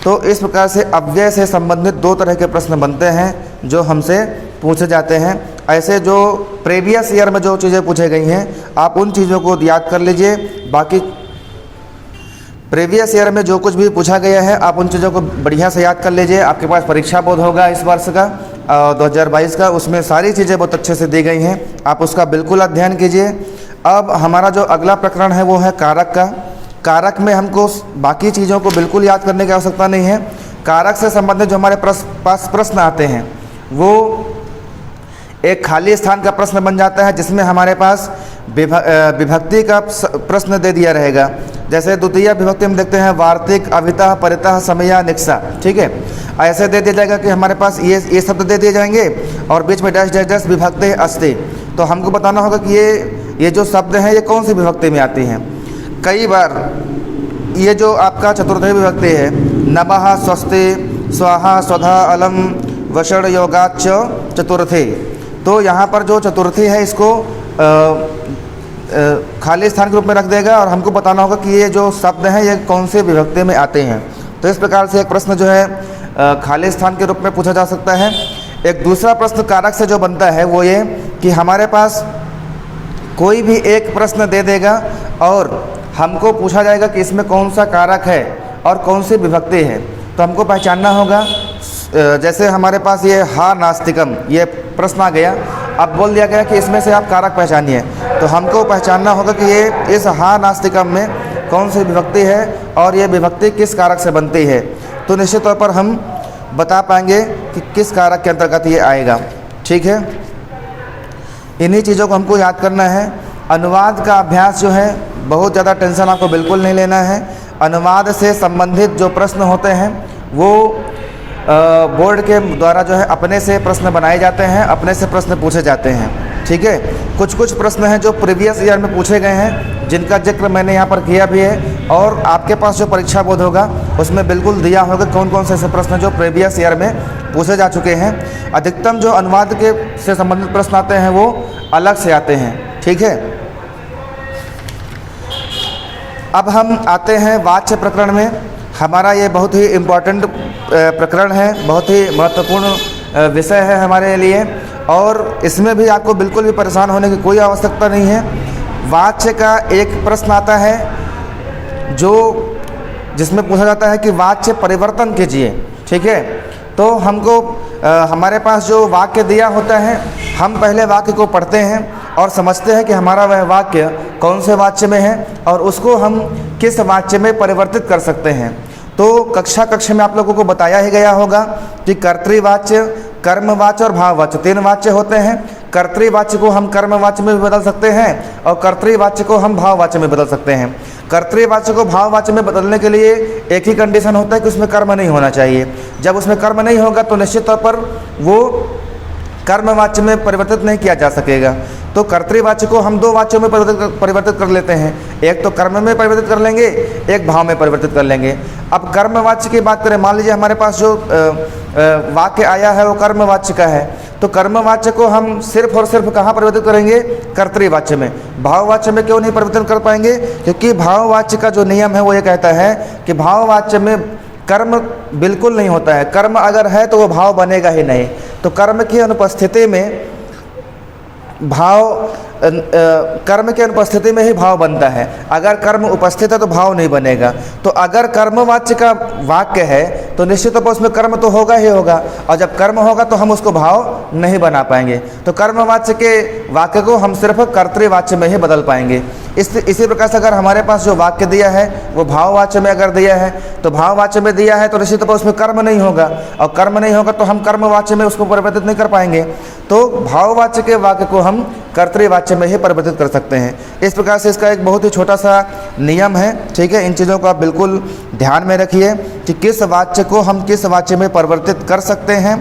तो इस प्रकार से अव्यय से संबंधित दो तरह के प्रश्न बनते हैं जो हमसे पूछे जाते हैं। ऐसे जो प्रीवियस ईयर में जो चीज़ें पूछे गई हैं आप उन चीज़ों को याद कर लीजिए। बाकी प्रीवियस ईयर में जो कुछ भी पूछा गया है आप उन चीज़ों को बढ़िया से याद कर लीजिए। आपके पास परीक्षा बोर्ड होगा इस वर्ष का 2022 का, उसमें सारी चीज़ें बहुत अच्छे से दी गई हैं, आप उसका बिल्कुल अध्ययन कीजिए। अब हमारा जो अगला प्रकरण है वो है कारक का। कारक में हमको बाकी चीज़ों को बिल्कुल याद करने की आवश्यकता नहीं है। कारक से संबंधित जो हमारे पास प्रश्न आते हैं वो एक खाली स्थान का प्रश्न बन जाता है जिसमें हमारे पास विभक्ति का प्रश्न दे दिया रहेगा। जैसे द्वितीय विभक्ति में देखते हैं वार्तिक, अवितः, परितः, समया, निक्सा। ठीक है, ऐसे दे दिया जाएगा कि हमारे पास ये शब्द दे दिए जाएंगे और बीच में डैश डैश डैश विभक्ति अस्ति। तो हमको बताना होगा कि ये जो शब्द हैं ये कौन सी विभक्ति में आती हैं। कई बार ये जो आपका चतुर्थी विभक्ति है, नमः, स्वस्ति, स्वाहा, स्वधा, अलम, वषण, योगाच, चतुर्थी, तो यहाँ पर जो चतुर्थी है इसको खाली स्थान के रूप में रख देगा और हमको बताना होगा कि ये जो शब्द हैं ये कौन से विभक्ति में आते हैं। तो इस प्रकार से एक प्रश्न जो है खाली स्थान के रूप में पूछा जा सकता है। एक दूसरा प्रश्न कारक से जो बनता है वो ये कि हमारे पास कोई भी एक प्रश्न दे देगा और हमको पूछा जाएगा कि इसमें कौन सा कारक है और कौन सी विभक्ति है। तो हमको पहचानना होगा। जैसे हमारे पास ये हा नास्तिकम ये प्रश्न आ गया, अब बोल दिया गया कि इसमें से आप कारक पहचानिए। तो हमको पहचानना होगा कि ये इस हा नास्तिकम में कौन सी विभक्ति है और ये विभक्ति किस कारक से बनती है। तो निश्चित तौर पर हम बता पाएंगे कि किस कारक के अंतर्गत ये आएगा। ठीक है, इन्हीं चीज़ों को हमको याद करना है। अनुवाद का अभ्यास जो है बहुत ज़्यादा टेंशन आपको बिल्कुल नहीं लेना है। अनुवाद से संबंधित जो प्रश्न होते हैं वो बोर्ड के द्वारा जो है अपने से प्रश्न बनाए जाते हैं, अपने से प्रश्न पूछे जाते हैं। ठीक है, कुछ प्रश्न हैं जो प्रीवियस ईयर में पूछे गए हैं जिनका जिक्र मैंने यहाँ पर किया भी है और आपके पास जो परीक्षा बोर्ड होगा उसमें बिल्कुल दिया होगा कौन कौन से ऐसे प्रश्न जो प्रीवियस ईयर में पूछे जा चुके हैं। अधिकतम जो अनुवाद के से संबंधित प्रश्न आते हैं वो अलग से आते हैं। ठीक है, अब हम आते हैं वाच्य प्रकरण में। हमारा ये बहुत ही इम्पोर्टेंट प्रकरण है, बहुत ही महत्वपूर्ण विषय है हमारे लिए और इसमें भी आपको बिल्कुल भी परेशान होने की कोई आवश्यकता नहीं है। वाच्य का एक प्रश्न आता है जिसमें पूछा जाता है कि वाच्य परिवर्तन कीजिए। ठीक है, तो हमको हमारे पास जो वाक्य दिया होता है हम पहले वाक्य को पढ़ते हैं और समझते हैं कि हमारा वह वाक्य कौन से वाच्य में है और उसको हम किस वाच्य में परिवर्तित कर सकते हैं। तो कक्षा में आप लोगों को बताया ही गया होगा कि कर्तृवाच्य, कर्मवाच्य और भाववाच्य 3 वाच्य होते हैं। कर्तृवाच्य को हम कर्मवाच्य में भी बदल सकते हैं और कर्तृवाच्य को हम भाववाच्य में बदल सकते हैं। कर्तृवाच्य को भाववाच्य में बदलने के लिए एक ही कंडीशन होता है कि उसमें कर्म नहीं होना चाहिए। जब उसमें कर्म नहीं होगा तो निश्चित तौर पर वो कर्मवाच्य में परिवर्तित नहीं किया जा सकेगा। तो कर्तृवाच्य को हम 2 वाच्यों में परिवर्तित कर लेते हैं, एक तो कर्म में परिवर्तित कर लेंगे, एक भाव में परिवर्तित कर लेंगे। अब कर्मवाच्य की बात करें, मान लीजिए हमारे पास जो वाक्य आया है वो कर्मवाच्य का है, तो कर्मवाच्य को हम सिर्फ और सिर्फ कहाँ परिवर्तित करेंगे? कर्तृवाच्य में। भाववाच्य में क्यों नहीं परिवर्तन कर पाएंगे? क्योंकि भाववाच्य का जो नियम है वो ये कहता है कि भाववाच्य में कर्म बिल्कुल नहीं होता है। कर्म अगर है तो वो भाव बनेगा ही नहीं। तो कर्म की अनुपस्थिति में भाव कर्म की अनुपस्थिति में ही भाव बनता है। अगर कर्म उपस्थित है तो भाव नहीं बनेगा। तो अगर कर्मवाच्य का वाक्य है तो निश्चित तौर पर उसमें कर्म तो होगा ही होगा, और जब कर्म होगा तो हम उसको भाव नहीं बना पाएंगे। तो कर्मवाच्य के वाक्य को हम सिर्फ कर्तृवाच्य में ही बदल पाएंगे। इसी प्रकार से अगर हमारे पास जो वाक्य दिया है वो भाववाच्य में अगर दिया है तो भाववाच्य में दिया है तो निश्चित तौर पर उसमें कर्म नहीं होगा, और कर्म नहीं होगा तो हम कर्मवाच्य में उसको परिवर्तित नहीं कर पाएंगे। तो भाववाच्य के वाक्य को हम कर्तृवाच्य में ही परिवर्तित कर सकते हैं। इस प्रकार से इसका एक बहुत ही छोटा सा नियम है, ठीक है। इन चीज़ों को आप बिल्कुल ध्यान में रखिए कि किस वाच्य को हम किस वाच्य में परिवर्तित कर सकते हैं,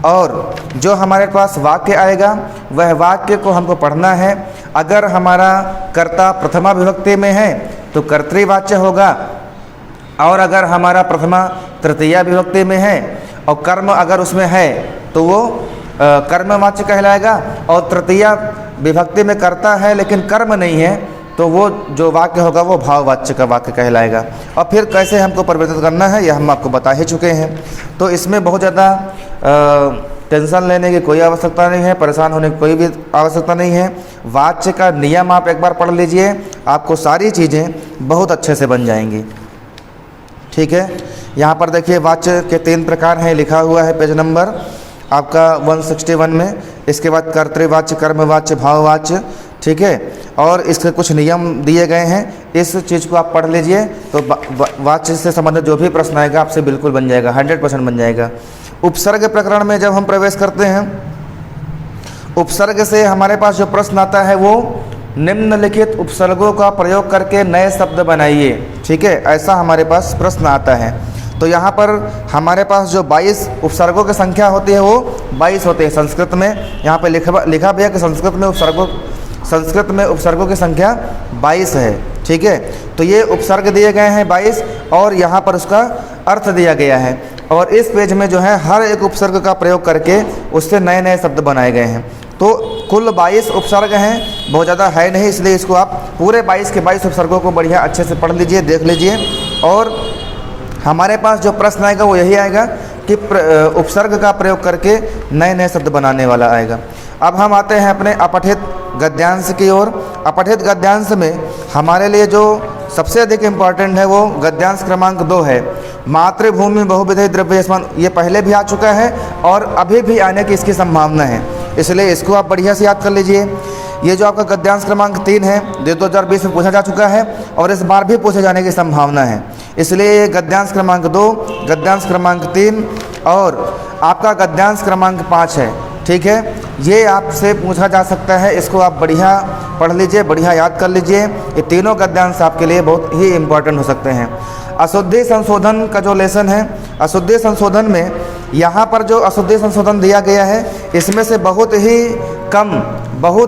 और जो हमारे पास वाक्य आएगा वह वाक्य को हमको पढ़ना है। अगर हमारा कर्ता प्रथमा विभक्ति में है तो कर्तृवाच्य होगा, और अगर हमारा प्रथमा तृतीया विभक्ति में है और कर्म अगर उसमें है तो वो कर्मवाच्य कहलाएगा, और तृतीया विभक्ति में कर्ता है लेकिन कर्म नहीं है तो वो जो वाक्य होगा वो भाववाच्य का वाक्य कहलाएगा। और फिर कैसे हमको परिवर्तित करना है यह हम आपको बता ही चुके हैं। तो इसमें बहुत ज़्यादा टेंशन लेने की कोई आवश्यकता नहीं है, परेशान होने की कोई भी आवश्यकता नहीं है। वाच्य का नियम आप एक बार पढ़ लीजिए, आपको सारी चीज़ें बहुत अच्छे से बन जाएंगी, ठीक है। यहाँ पर देखिए वाच्य के 3 प्रकार हैं, लिखा हुआ है पेज नंबर आपका 161 में। इसके बाद कर्तृवाच्य, कर्मवाच्य, भाववाच्य, ठीक है। और इसके कुछ नियम दिए गए हैं, इस चीज़ को आप पढ़ लीजिए तो वाच्य से संबंधित जो भी प्रश्न आएगा आपसे बिल्कुल बन जाएगा, 100% बन जाएगा। उपसर्ग प्रकरण में जब हम प्रवेश करते हैं, उपसर्ग से हमारे पास जो प्रश्न आता है वो निम्नलिखित उपसर्गों का प्रयोग करके नए शब्द बनाइए, ठीक है, ऐसा हमारे पास प्रश्न आता है। तो यहाँ पर हमारे पास जो 22 उपसर्गों की संख्या होती है वो 22 होते हैं संस्कृत में। यहाँ पे लिखा भी है कि संस्कृत में उपसर्गों की संख्या 22 है, ठीक है। तो ये उपसर्ग दिए गए हैं 22, और यहाँ पर उसका अर्थ दिया गया है। और इस पेज में जो है हर एक उपसर्ग का प्रयोग करके उससे नए नए शब्द बनाए गए हैं। तो कुल 22 उपसर्ग हैं, बहुत ज़्यादा है नहीं, इसलिए इसको आप पूरे 22 के 22 उपसर्गों को बढ़िया अच्छे से पढ़ लीजिए, देख लीजिए। और हमारे पास जो प्रश्न आएगा वो यही आएगा कि उपसर्ग का प्रयोग करके नए नए शब्द बनाने वाला आएगा। अब हम आते हैं अपने अपठित गद्यांश की ओर। अपठित गद्यांश में हमारे लिए जो सबसे अधिक इम्पॉर्टेंट है वो गद्यांश क्रमांक 2 है, मातृभूमि बहुविधि द्रव्य स्मरण। ये पहले भी आ चुका है और अभी भी आने की इसकी संभावना है, इसलिए इसको आप बढ़िया से याद कर लीजिए। ये जो आपका गद्यांश क्रमांक 3 है, 2020 में पूछा जा चुका है और इस बार भी पूछे जाने की संभावना है, इसलिए ये गद्यांश क्रमांक 2, गद्यांश क्रमांक 3 और आपका गद्यांश क्रमांक 5 है, ठीक है। ये आपसे पूछा जा सकता है, इसको आप बढ़िया पढ़ लीजिए, बढ़िया याद कर लीजिए। ये तीनों गद्यांश आपके लिए बहुत ही इम्पोर्टेंट हो सकते हैं। अशुद्धि संशोधन का जो लेसन है, अशुद्धि संशोधन में यहाँ पर जो अशुद्धि संशोधन दिया गया है इसमें से बहुत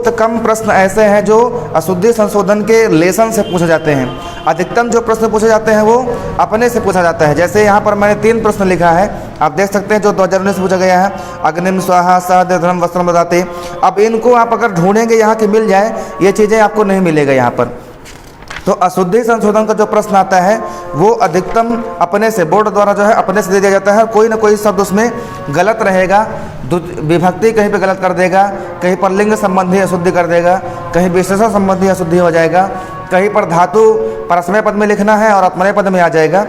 कम प्रश्न ऐसे हैं जो अशुद्धि संशोधन के लेसन से पूछे जाते हैं। अधिकतम जो प्रश्न पूछे जाते हैं वो अपने से पूछा जाता है। जैसे यहाँ पर मैंने 3 प्रश्न लिखा है, आप देख सकते हैं, जो 2019 पूछा गया है, अग्निम स्वाहा सहधर्म वस्त्रम ददाति। अब इनको आप अगर ढूंढेंगे यहाँ की मिल जाए, ये चीज़ें आपको नहीं मिलेगा यहाँ पर। तो अशुद्धि संशोधन का जो प्रश्न आता है वो अधिकतम अपने से, बोर्ड द्वारा जो है अपने से दे दिया जाता है। कोई ना कोई शब्द उसमें गलत रहेगा, विभक्ति कहीं पे गलत कर देगा, कहीं पर लिंग संबंधी अशुद्धि कर देगा, कहीं विशेषण संबंधी अशुद्धि हो जाएगा, कहीं पर धातु परस्मय पद में लिखना है और आत्मनेय पद में आ जाएगा।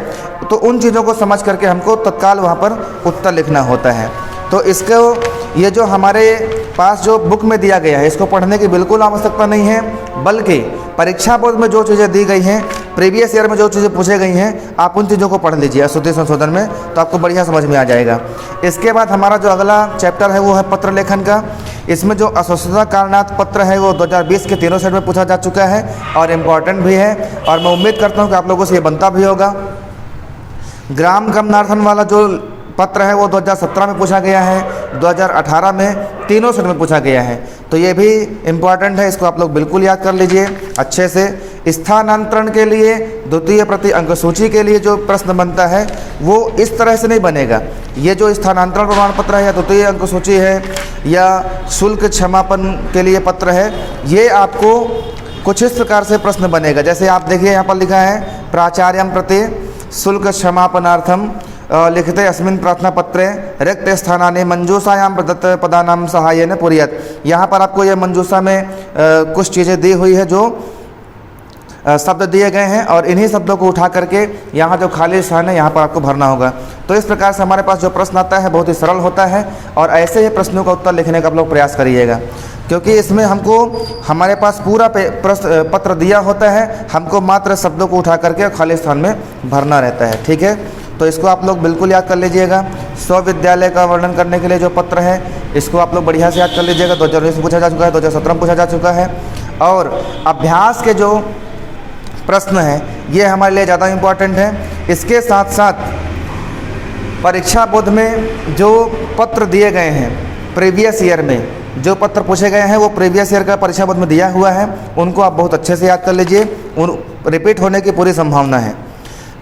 तो उन चीज़ों को समझ करके हमको तत्काल वहाँ पर उत्तर लिखना होता है। तो इसको, ये जो हमारे पास जो बुक में दिया गया है, इसको पढ़ने की बिल्कुल आवश्यकता नहीं है, बल्कि परीक्षा बोर्ड में जो चीज़ें दी गई हैं, प्रीवियस ईयर में जो चीज़ें पूछे गई हैं, आप उन चीज़ों को पढ़ लीजिए अशुद्धि संशोधन में, तो आपको बढ़िया समझ में आ जाएगा। इसके बाद हमारा जो अगला चैप्टर है वो है पत्र लेखन का। इसमें जो अस्वस्थता कारणार्थ पत्र है वो 2020 के तीनों सेट में पूछा जा चुका है और इम्पॉर्टेंट भी है, और मैं उम्मीद करता हूँ कि आप लोगों से ये बनता भी होगा। ग्राम गमनार्थन वाला जो पत्र है वो 2017 में पूछा गया है, 2018 में तीनों सेट में पूछा गया है, तो ये भी इम्पॉर्टेंट है, इसको आप लोग बिल्कुल याद कर लीजिए अच्छे से। स्थानांतरण के लिए द्वितीय प्रति अंक सूची के लिए जो प्रश्न बनता है वो इस तरह से नहीं बनेगा। ये जो स्थानांतरण प्रमाण पत्र है या द्वितीय अंक सूची है या शुल्क क्षमापन के लिए पत्र है, ये आपको कुछ इस प्रकार से प्रश्न बनेगा। जैसे आप देखिए यहाँ पर लिखा है, प्राचार्यम प्रति शुल्क क्षमापनार्थम लिखते अस्मिन् प्रार्थना पत्रे रिक्त स्थानानि मंजूषायां प्रदत्त पदानां सहायेन पूरयेत्। यहाँ पर आपको ये मंजूषा में कुछ चीज़ें दी हुई है, जो शब्द दिए गए हैं और इन्हीं शब्दों को उठा करके यहाँ जो खाली स्थान है यहाँ पर आपको भरना होगा। तो इस प्रकार से हमारे पास जो प्रश्न आता है बहुत ही सरल होता है और ऐसे ही प्रश्नों का उत्तर लिखने का आप लोग प्रयास करिएगा, क्योंकि इसमें हमको हमारे पास पूरा प्रश्न पत्र दिया होता है, हमको मात्र शब्दों को उठा करके खाली स्थान में भरना रहता है। ठीक है, तो इसको आप लोग बिल्कुल याद कर लीजिएगा। स्वविद्यालय का वर्णन करने के लिए जो पत्र है इसको आप लोग बढ़िया से याद कर लीजिएगा। 2019 में पूछा जा चुका है, 2017 में पूछा जा चुका है। और अभ्यास के जो प्रश्न है ये हमारे लिए ज़्यादा इम्पोर्टेंट है। इसके साथ साथ परीक्षा बोर्ड में जो पत्र दिए गए हैं प्रीवियस ईयर में, जो पत्र पूछे गए हैं वो प्रीवियस ईयर का परीक्षा बोर्ड में दिया हुआ है, उनको आप बहुत अच्छे से याद कर लीजिए, उन रिपीट होने की पूरी संभावना है।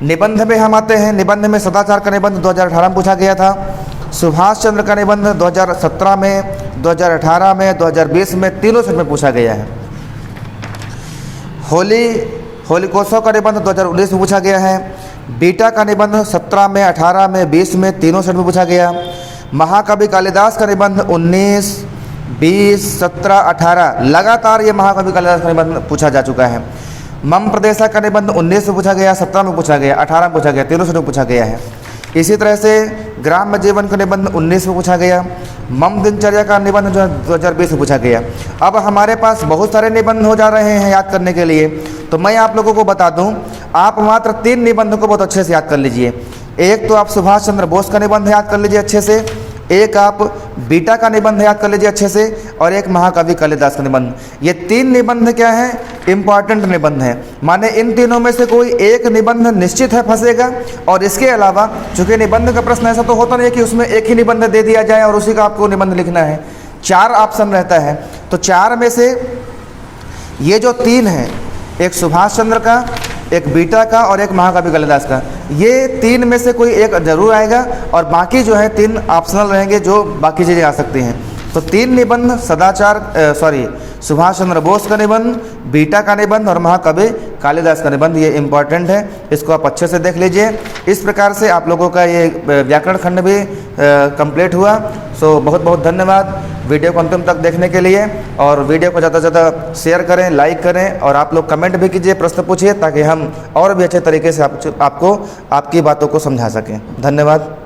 निबंध में हम आते हैं। निबंध में सदाचार का निबंध 2018 में पूछा गया था। सुभाष चंद्र का निबंध 2017 में, 2018 में, 2020 में, तीनों सेट में पूछा गया है। होलिकोत्सव का निबंध 2019 में पूछा गया है। बीटा का निबंध 17 में, 18 में, 20 में, तीनों सेट में पूछा गया। महाकवि कालिदास का निबंध 19, 20, 17, 18 लगातार ये महाकवि कालिदास का निबंध पूछा जा चुका है। मम प्रदेशा का निबंध 19 में पूछा गया, 17 में पूछा गया, 18 में पूछा गया, तीनों सेट में पूछा गया है। इसी तरह से ग्राम्य जीवन का निबंध 19 में पूछा गया। मम दिनचर्या का निबंध जो 2020 में पूछा गया। अब हमारे पास बहुत सारे निबंध हो जा रहे हैं याद करने के लिए, तो मैं आप लोगों को बता दूं, आप मात्र 3 निबंधों को बहुत अच्छे से याद कर लीजिए। एक तो आप सुभाष चंद्र बोस का निबंध याद कर लीजिए अच्छे से, एक आप बीटा का निबंध याद कर लीजिए अच्छे से, और एक महाकवि कालिदास का निबंध। ये 3 निबंध क्या है, इम्पॉर्टेंट निबंध है। माने इन तीनों में से कोई एक निबंध निश्चित है फंसेगा। और इसके अलावा चूंकि निबंध का प्रश्न ऐसा तो होता नहीं है कि उसमें एक ही निबंध दे दिया जाए और उसी का आपको निबंध लिखना है, 4 ऑप्शन रहता है। तो 4 में से ये जो 3 हैं, एक सुभाष चंद्र का, एक बीटा का और एक महाकवि कालिदास का, ये 3 में से कोई एक जरूर आएगा और बाकी जो है 3 ऑप्शनल रहेंगे, जो बाकी चीज़ें आ सकती हैं। तो 3 निबंध सुभाष चंद्र बोस का निबंध, बीटा का निबंध और महाकवि कालिदास का निबंध, ये इम्पॉर्टेंट है, इसको आप अच्छे से देख लीजिए। इस प्रकार से आप लोगों का ये व्याकरण खंड भी कंप्लीट हुआ। सो बहुत बहुत धन्यवाद वीडियो को अंतिम तक देखने के लिए, और वीडियो को ज़्यादा से ज़्यादा शेयर करें, लाइक करें, और आप लोग कमेंट भी कीजिए, प्रश्न पूछिए, ताकि हम और भी अच्छे तरीके से आपको आपकी बातों को समझा सकें। धन्यवाद।